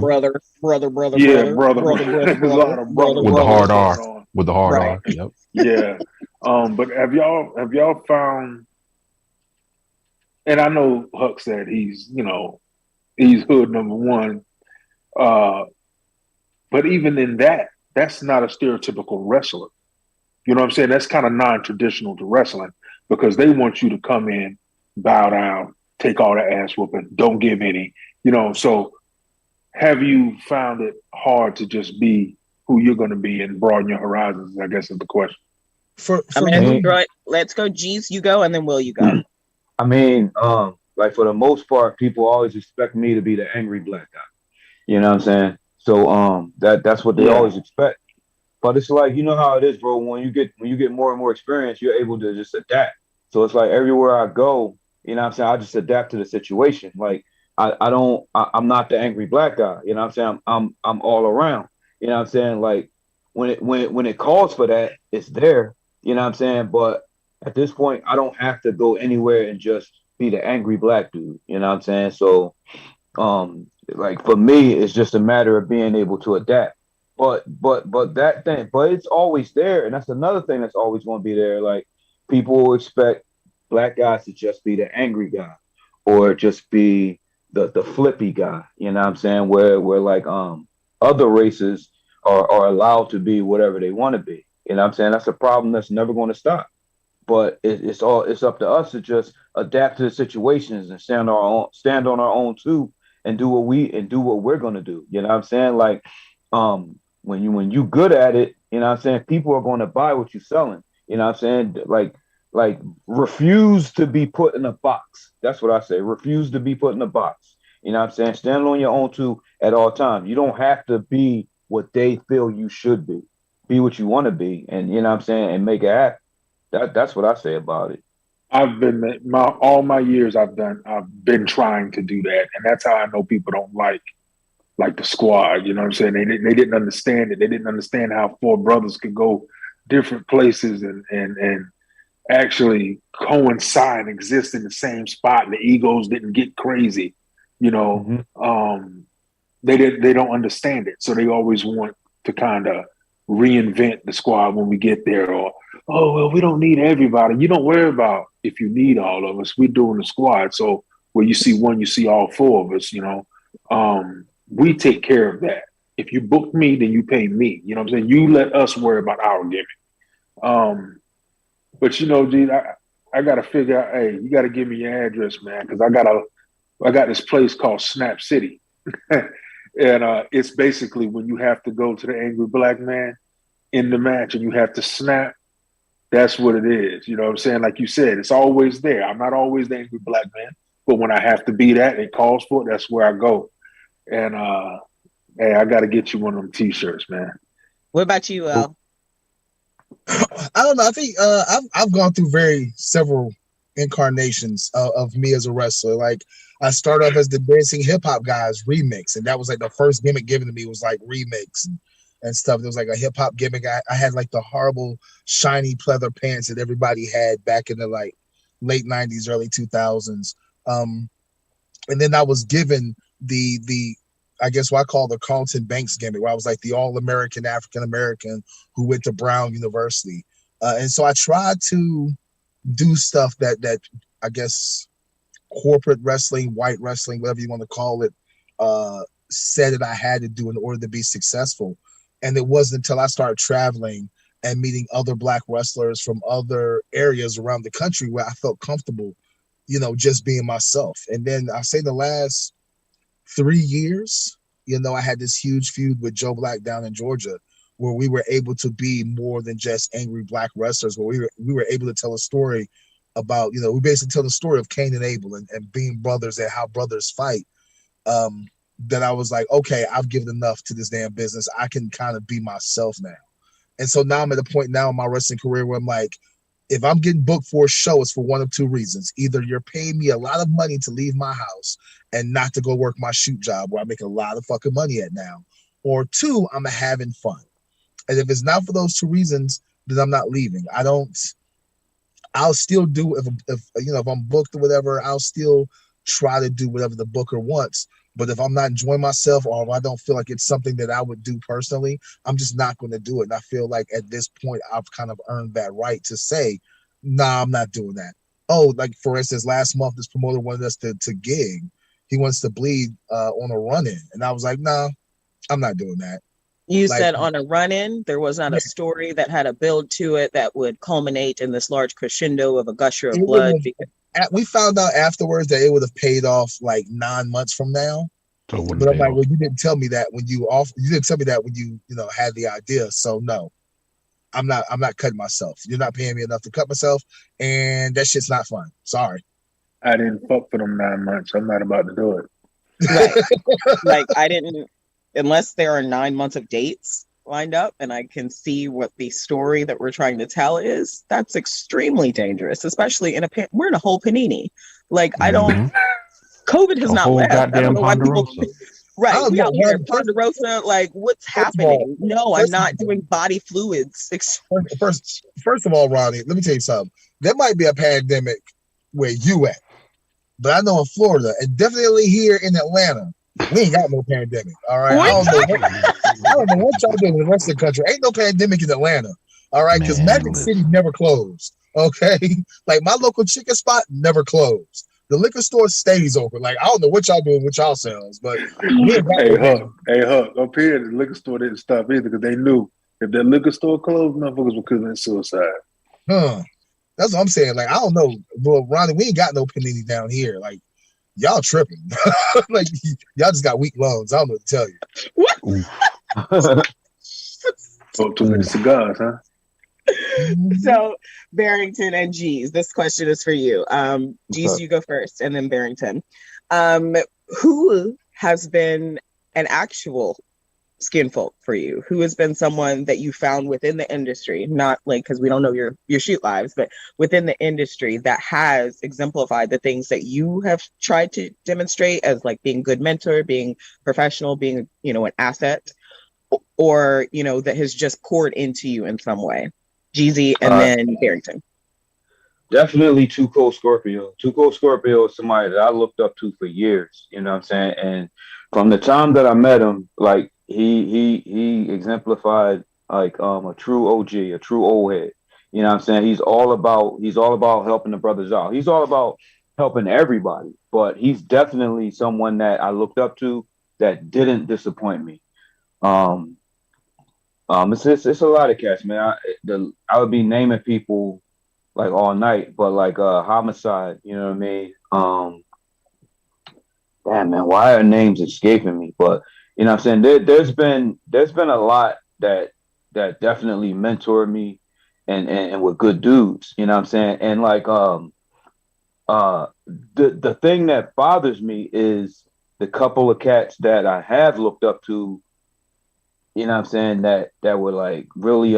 brother. There's a lot of brother with the hard R. With the hard R. Yep. Yeah. But have y'all found? And I know Huck said he's hood number one. But even in that, that's not a stereotypical wrestler. You know what I'm saying? That's kind of non-traditional to wrestling because they want you to come in, bow down, take all the ass whooping, don't give any, So have you found it hard to just be who you're going to be and broaden your horizons, I guess is the question. Let's go. G's, you go, and then Will, you go. I mean, like for the most part, people always expect me to be the angry black guy. You know what I'm saying? So that's what they always expect. But it's like, you know how it is, bro. When you get more and more experience, you're able to just adapt. So it's like everywhere I go, you know what I'm saying, I just adapt to the situation. Like I'm not the angry black guy. You know what I'm saying? I'm all around. You know what I'm saying? Like when it calls for that, it's there. You know what I'm saying? But at this point, I don't have to go anywhere and just be the angry black dude. You know what I'm saying? So like for me, it's just a matter of being able to adapt. But that thing, but it's always there, and that's another thing that's always going to be there. Like people will expect black guys to just be the angry guy, or just be the flippy guy. You know what I'm saying? Where like other races are allowed to be whatever they want to be. You know what I'm saying? That's a problem that's never going to stop. But it's up to us to just adapt to the situations and stand on our own too, and do what we're gonna do. You know what I'm saying? Like when you good at it, you know what I'm saying, people are gonna buy what you're selling. You know what I'm saying? Like refuse to be put in a box. That's what I say. Refuse to be put in a box. You know what I'm saying? Stand on your own too at all times. You don't have to be what they feel you should be. Be what you want to be, and you know what I'm saying, and make it happen. That's what I say about it. I've been my all my years I've been trying to do that, and that's how I know people don't like the squad. You know what I'm saying? They didn't understand it. They didn't understand how four brothers could go different places and actually coincide and exist in the same spot, and the egos didn't get crazy. You know, Mm-hmm. they don't understand it, so they always want to kind of reinvent the squad when we get there, or oh well, we don't need everybody. You don't worry about if you need all of us. We're doing the squad, so where you see one, you see all four of us. You know, we take care of that. If you book me, then you pay me. You know what I'm saying? You let us worry about our gimmick. But you know, Gene, I got to figure out. Hey, you got to give me your address, man, because I got this place called Snap City. And it's basically when you have to go to the angry black man in the match and you have to snap, that's what it is. You know what I'm saying? Like you said, it's always there. I'm not always the angry black man, but when I have to be that and it calls for it, that's where I go. And hey, I got to get you one of them t-shirts, man. What about you, Al? I don't know. I think I've gone through several incarnations of me as a wrestler. Like I started off as the dancing hip hop guys remix, and that was like the first gimmick given to me was like remix and stuff. There was like a hip hop gimmick. I had like the horrible shiny pleather pants that everybody had back in the like late '90s, early 2000s. And then I was given the I guess what I call the Carlton Banks gimmick, where I was like the all-American African American who went to Brown University, and so I tried to do stuff that I guess corporate wrestling, white wrestling, whatever you want to call it, said that I had to do in order to be successful. And it wasn't until I started traveling and meeting other black wrestlers from other areas around the country where I felt comfortable, you know, just being myself. And then I say the last 3 years, you know, I had this huge feud with Joe Black down in Georgia, where we were able to be more than just angry black wrestlers, where we were able to tell a story about, you know, we basically tell the story of Cain and Abel and being brothers and how brothers fight. That I was like, okay, I've given enough to this damn business. I can kind of be myself now. And so now I'm at a point now in my wrestling career where I'm like, if I'm getting booked for a show, it's for one of two reasons. Either you're paying me a lot of money to leave my house and not to go work my shoot job where I make a lot of fucking money at now, or two, I'm having fun. And if it's not for those two reasons, then I'm not leaving. I'll still do if you know, if I'm booked or whatever, I'll still try to do whatever the booker wants. But if I'm not enjoying myself, or if I don't feel like it's something that I would do personally, I'm just not going to do it. And I feel like at this point, I've kind of earned that right to say, nah, I'm not doing that. Oh, like for instance, last month, this promoter wanted us to gig. He wants to bleed on a run-in. And I was like, nah, I'm not doing that. You Like, said on a run-in, there was not yeah, a story that had a build to it that would culminate in this large crescendo of a gusher of it would blood. have, we found out afterwards that it would have paid off like 9 months from now. So it wouldn't But I'm pay like, off. well, you didn't tell me that when you didn't tell me that when you know, had the idea. So no, I'm not cutting myself. You're not paying me enough to cut myself, and that shit's not fun. Sorry. I didn't fuck for them 9 months. I'm not about to do it. Right. Like I didn't, unless there are 9 months of dates lined up and I can see what the story that we're trying to tell is, that's extremely dangerous, especially we're in a whole panini. Like I don't, Mhm. COVID has A not whole left. I don't goddamn know why people, Ponderosa. I Right. don't We know. out here in First, Ponderosa, like, what's first of all, happening? No, I'm first of not all, doing body fluids. first of all, Ronnie, let me tell you something. There might be a pandemic where you at, but I know in Florida and definitely here in Atlanta, we ain't got no pandemic. All right, What? I don't know what y'all doing in the rest of the country. Ain't no pandemic in Atlanta. All right, because Man, Magic City never closed. Okay, like my local chicken spot never closed. The liquor store stays open. Like I don't know what y'all doing with y'all selves, but we ain't got no pandemic. Hey, Huck, up here, the liquor store didn't stop either because they knew if the liquor store closed, motherfuckers would commit suicide. Huh. That's what I'm saying. Like I don't know, bro, Ronnie. We ain't got no panini down here. Like y'all tripping. Like y'all just got weak lungs. I don't know what to tell you. What? Oh, too many cigars, huh? So, Barrington and G's, this question is for you. G's, you go first, and then Barrington. Who has been an actual skinfolk for you? Who has been someone that you found within the industry, not like because we don't know your shoot lives, but within the industry that has exemplified the things that you have tried to demonstrate as like being good mentor, being professional, being an asset, or that has just poured into you in some way? Jeezy and then Barrington. Definitely Too Cold Scorpio. Too Cold Scorpio is somebody that I looked up to for years. You know what I'm saying? And from the time that I met him, like he exemplified like a true OG, a true old head. You know what I'm saying? He's all about helping the brothers out. He's all about helping everybody. But he's definitely someone that I looked up to that didn't disappoint me. It's a lot of cats, man. I would be naming people like all night, but like homicide, you know what I mean? Damn man, why are names escaping me? But you know what I'm saying? There's been a lot that definitely mentored me and with good dudes, you know what I'm saying? And like the thing that bothers me is the couple of cats that I have looked up to, you know what I'm saying, that were like really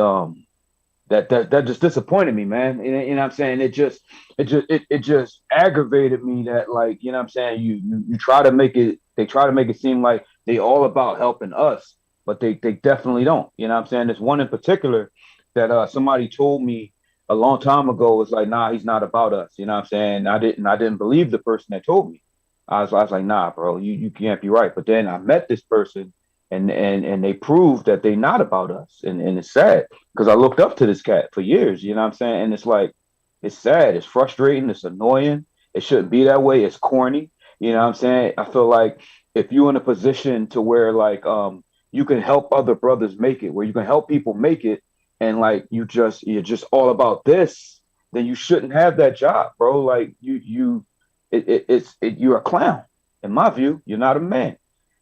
that just disappointed me, man. You know what I'm saying? It just aggravated me that, like, you know what I'm saying, you try to make it, they try to make it seem like they all about helping us, but they definitely don't. You know what I'm saying? There's one in particular that somebody told me a long time ago. Was like, nah, he's not about us. You know what I'm saying? I didn't believe the person that told me. I was like, nah, bro, you can't be right. But then I met this person, and they proved that they're not about us, and it's sad because I looked up to this cat for years. You know what I'm saying? And it's like, it's sad, it's frustrating, it's annoying. It shouldn't be that way. It's corny. You know what I'm saying? I feel like if you're in a position to where like you can help other brothers make it, where you can help people make it, and like you're just all about this, then you shouldn't have that job, bro. Like you're a clown. In my view, you're not a man.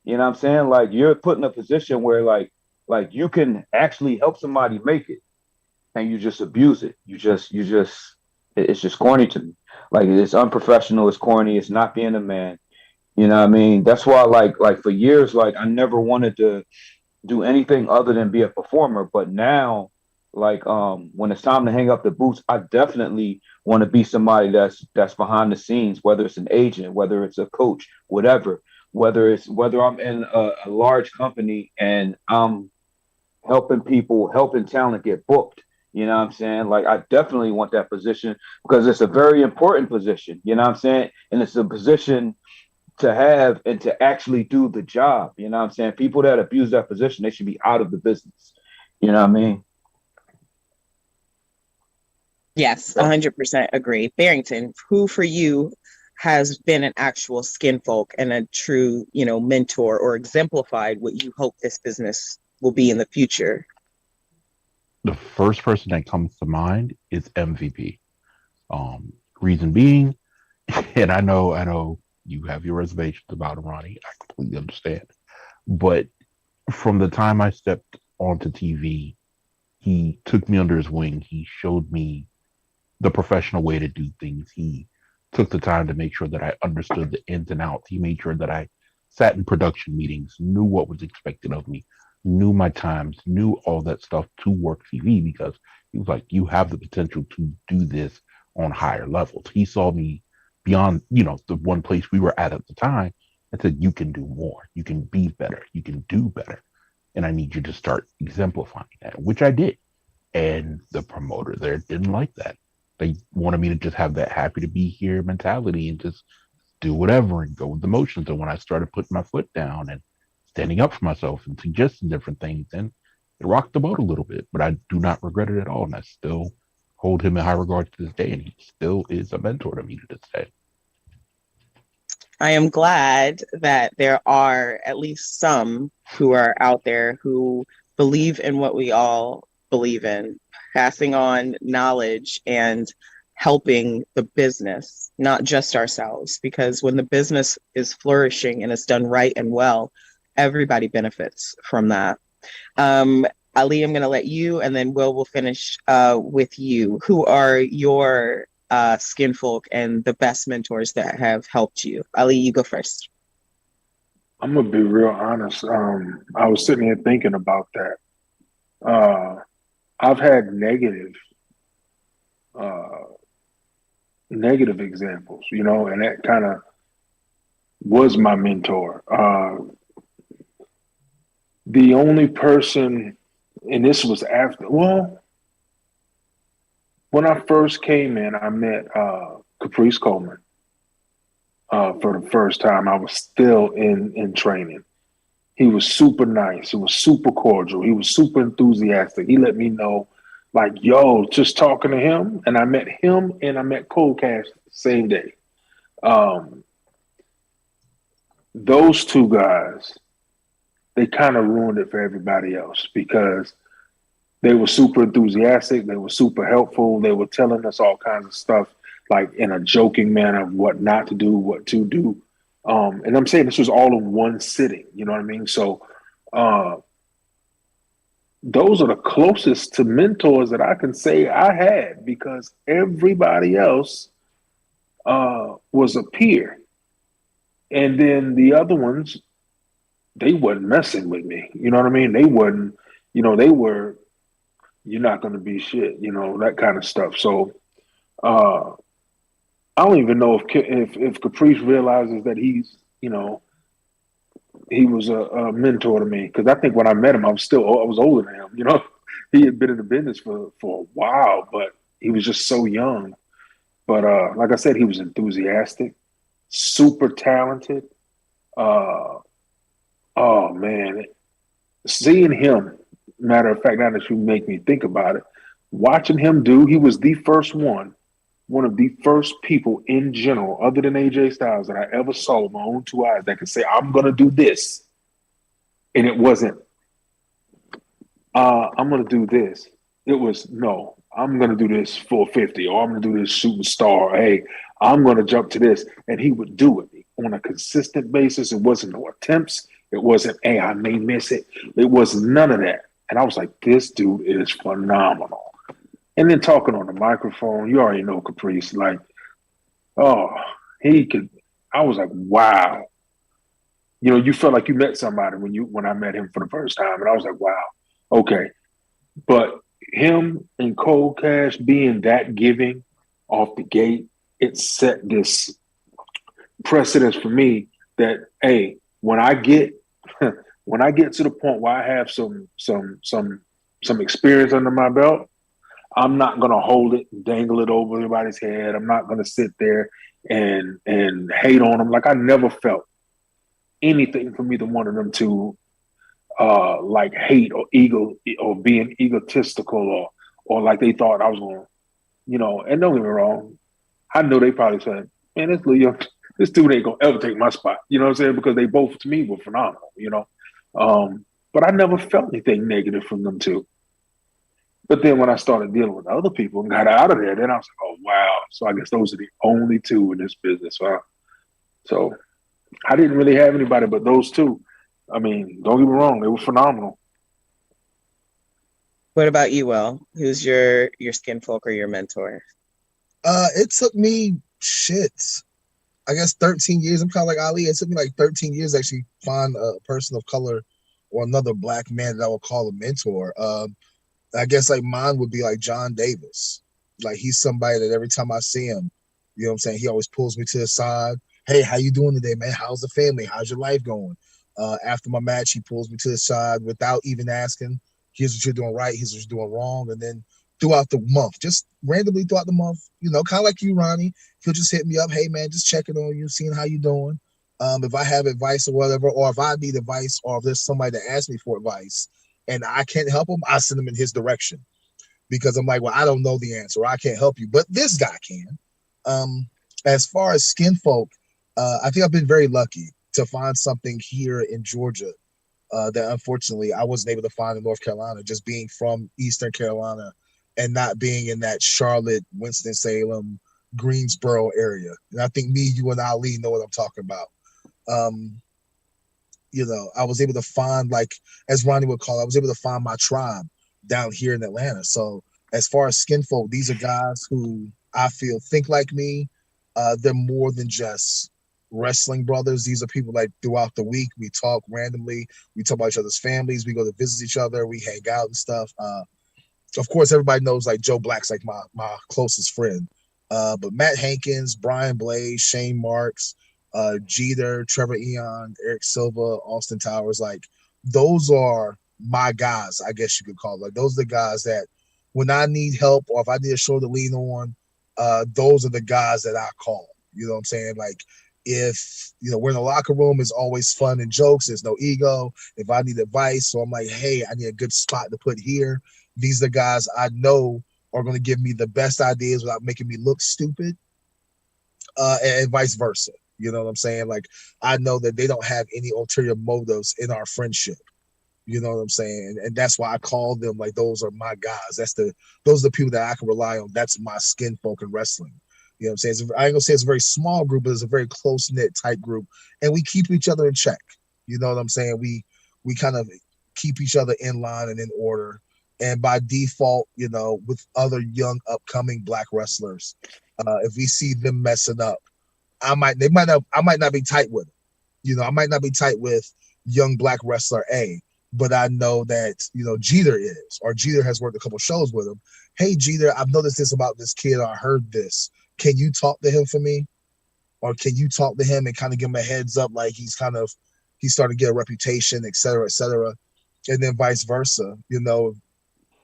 You know what I'm saying? Like you're put in a position where like you can actually help somebody make it, and you just abuse it. It's just corny to me. Like it's unprofessional, it's corny, it's not being a man. You know what I mean? That's why like for years, like I never wanted to do anything other than be a performer. But now, like when it's time to hang up the boots, I definitely want to be somebody that's behind the scenes, whether it's an agent, whether it's a coach, whatever, whether I'm in a large company and I'm helping people, helping talent get booked. You know what I'm saying? Like I definitely want that position because it's a very important position. You know what I'm saying? And it's a position to have and to actually do the job. You know what I'm saying? People that abuse that position, they should be out of the business. You know what I mean? Yes, 100% agree. Barrington, who for you has been an actual skinfolk and a true, mentor or exemplified what you hope this business will be in the future? The first person that comes to mind is MVP. Reason being, and I know you have your reservations about him, Ronnie. I completely understand. But from the time I stepped onto TV, he took me under his wing. He showed me the professional way to do things. He took the time to make sure that I understood the ins and outs. He made sure that I sat in production meetings, knew what was expected of me, knew my times, knew all that stuff to work TV because he was like, you have the potential to do this on higher levels. He saw me beyond, the one place we were at the time. I said, you can do more. You can be better. You can do better. And I need you to start exemplifying that, which I did. And the promoter there didn't like that. They wanted me to just have that happy to be here mentality and just do whatever and go with the motions. And when I started putting my foot down and standing up for myself and suggesting different things, then it rocked the boat a little bit. But I do not regret it at all. And I still hold him in high regard to this day. And he still is a mentor to me to this day. I am glad that there are at least some who are out there who believe in what we all believe in, passing on knowledge and helping the business, not just ourselves, because when the business is flourishing and it's done right and well, everybody benefits from that. Ali, I'm going to let you, and then will finish with you. Who are your skin folk and the best mentors that have helped you? Ali, you go first. I'm gonna be real honest. I was sitting here thinking about that. I've had negative examples, and that kind of was my mentor. The only person, and this was after, well, when I first came in, I met Caprice Coleman for the first time. I was still in training. He was super nice. He was super cordial. He was super enthusiastic. He let me know, like, yo, just talking to him. And I met him and I met Cold Cash the same day. Those two guys, they kind of ruined it for everybody else because they were super enthusiastic. They were super helpful. They were telling us all kinds of stuff, like in a joking manner of what not to do, what to do. And I'm saying this was all in one sitting. You know what I mean? So those are the closest to mentors that I can say I had because everybody else was a peer. And then the other ones, they wasn't messing with me. You know what I mean? They wasn't, they were, you're not going to be shit, that kind of stuff. So I don't even know if Caprice realizes that he's, he was a mentor to me because I think when I met him, I was older than him. He had been in the business for a while, but he was just so young. But like I said, he was enthusiastic, super talented. Oh man, seeing him. Matter of fact, now that you make me think about it, watching him he was the first one of the first people in general, other than AJ Styles, that I ever saw with my own two eyes that could say, I'm going to do this. And it wasn't, I'm going to do this. It was, no, I'm going to do this 450, or I'm going to do this shooting star. Hey, I'm going to jump to this. And he would do it on a consistent basis. It wasn't no attempts. It wasn't, hey, I may miss it. It was none of that. And I was like, this dude is phenomenal. And then talking on the microphone, you already know Caprice, like, oh, he could. I was like, wow. You felt like you met somebody when I met him for the first time. And I was like, wow, okay. But him and Cold Cash being that giving off the gate, it set this precedence for me that, hey, when I get to the point where I have some experience under my belt, I'm not going to hold it, dangle it over everybody's head. I'm not going to sit there and hate on them. Like I never felt anything from either one of them to like hate or ego or being egotistical or like they thought I was going to, and don't get me wrong. I know they probably said, man, this dude ain't going to ever take my spot. You know what I'm saying? Because they both, to me, were phenomenal, but I never felt anything negative from them too. But then when I started dealing with other people and got out of there, then I was like, oh, wow. So I guess those are the only two in this business. Huh? So I didn't really have anybody but those two. I mean, don't get me wrong. They were phenomenal. What about you, Will? Who's your skin folk or your mentor? It took me I guess 13 years. I'm kind of like Ali. It took me like 13 years to actually find a person of color or another black man that I would call a mentor. I guess like mine would be like John Davis. Like he's somebody that every time I see him, you know what I'm saying, he always pulls me to the side. hey, how you doing today, man? How's the family? How's your life going? After my match, he pulls me to the side without even asking. Here's what you're doing right. Here's what you're doing wrong. And then throughout the month, just randomly throughout the month, kind of like you, Ronnie, he'll just hit me up. Hey, man, just checking on you, seeing how you doing. If I have advice or whatever, or if I need advice, or if there's somebody that asks me for advice and I can't help him, I send them in his direction because I'm like, well, I don't know the answer. I can't help you, but this guy can. As far as skin folk, I think I've been very lucky to find something here in Georgia that unfortunately I wasn't able to find in North Carolina, just being from Eastern Carolina and not being in that Charlotte, Winston-Salem, Greensboro area. And I think me, you, and Ali know what I'm talking about. I was able to find, like, as Ronnie would call it, I was able to find my tribe down here in Atlanta. So as far as skin folk, these are guys who I feel think like me. They're more than just wrestling brothers. These are people like throughout the week, we talk randomly. We talk about each other's families. We go to visit each other. We hang out and stuff. Of course, everybody knows like Joe Black's like my closest friend. But Matt Hankins, Brian Blaze, Shane Marks, Jeter, Trevor Eon, Eric Silva, Austin Towers, like those are my guys, I guess you could call it. Like those are the guys that when I need help or if I need a shoulder to lean on, those are the guys that I call. You know what I'm saying? Like if we're in the locker room, it's always fun and jokes. There's no ego. If I need advice, so I'm like, hey, I need a good spot to put here. These are the guys I know are going to give me the best ideas without making me look stupid, and vice versa. You know what I'm saying? Like I know that they don't have any ulterior motives in our friendship. You know what I'm saying? And that's why I call them like those are my guys. Those are the people that I can rely on. That's my skin folk in wrestling. You know what I'm saying? I ain't gonna say it's a very small group, but it's a very close knit tight group, and we keep each other in check. You know what I'm saying? We kind of keep each other in line and in order. And by default, with other young upcoming black wrestlers, if we see them messing up, I might not be tight with them. I might not be tight with young black wrestler A, but I know that, Jeter is, or Jeter has worked a couple shows with him. Hey, Jeter, I've noticed this about this kid. Or I heard this. Can you talk to him for me? Or can you talk to him and kind of give him a heads up? Like he's starting to get a reputation, et cetera, et cetera. And then vice versa.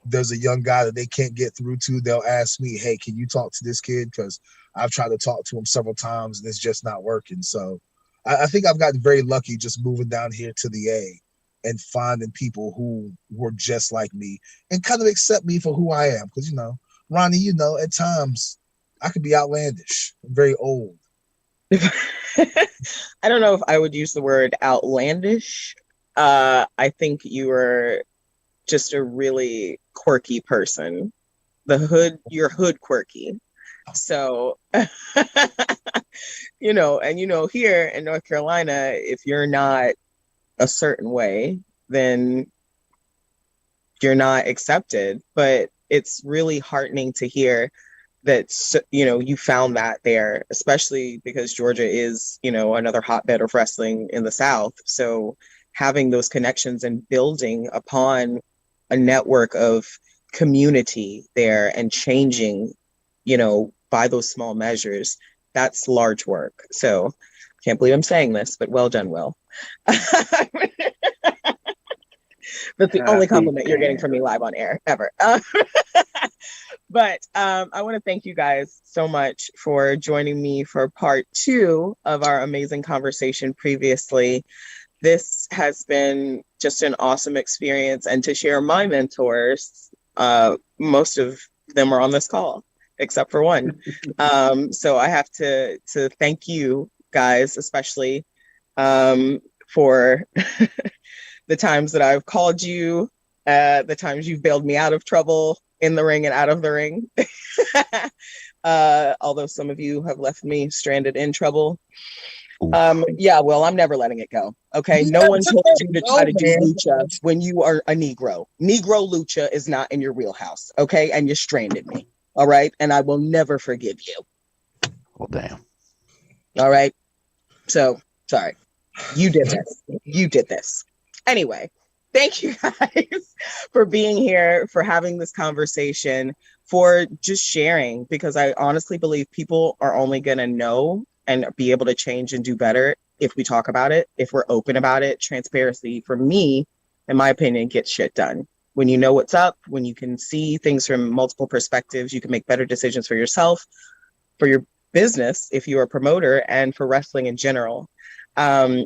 There's a young guy that they can't get through to. They'll ask me, hey, can you talk to this kid? Because I've tried to talk to him several times and it's just not working. So I think I've gotten very lucky just moving down here to the A and finding people who were just like me and kind of accept me for who I am. Because, Ronnie, at times I could be outlandish. I'm very old. I don't know if I would use the word outlandish. I think you are just a really quirky person. You're hood quirky. So, here in North Carolina, if you're not a certain way, then you're not accepted. But it's really heartening to hear that, you found that there, especially because Georgia is, another hotbed of wrestling in the South. So having those connections and building upon a network of community there and changing, by those small measures, that's large work. So can't believe I'm saying this, but well done, Will. That's the only compliment you're getting from me live on air ever. But I want to thank you guys so much for joining me for part 2 of our amazing conversation previously. This has been just an awesome experience. And to share my mentors, most of them are on this call, except for one. So I have to thank you guys, especially for the times that I've called you, the times you've bailed me out of trouble in the ring and out of the ring. Although some of you have left me stranded in trouble. Well, I'm never letting it go. Okay. No one told you to try to do lucha when you are a Negro. Negro lucha is not in your wheelhouse. Okay. And you stranded me. All right. And I will never forgive you. Well, damn. All right. So sorry. You did this. You did this. Anyway, thank you guys for being here, for having this conversation, for just sharing, because I honestly believe people are only going to know and be able to change and do better if we talk about it, if we're open about it. Transparency, for me, in my opinion, gets shit done. When you know what's up, when you can see things from multiple perspectives, you can make better decisions for yourself, for your business, if you're a promoter, and for wrestling in general.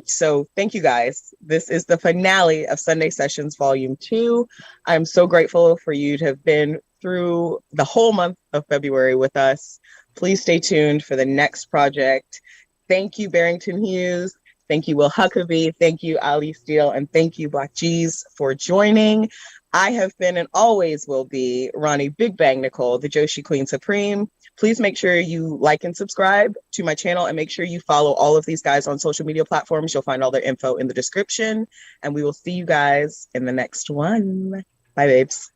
So thank you guys. This is the finale of Sunday Sessions Volume 2. I'm so grateful for you to have been through the whole month of February with us. Please stay tuned for the next project. Thank you, Barrington Hughes. Thank you, Will Huckaby. Thank you, Ali Steele. And thank you, Black G's, for joining. I have been and always will be Roni Big Bang Nicole, the Joshi Queen Supreme. Please make sure you like and subscribe to my channel, and make sure you follow all of these guys on social media platforms. You'll find all their info in the description, and we will see you guys in the next one. Bye, babes.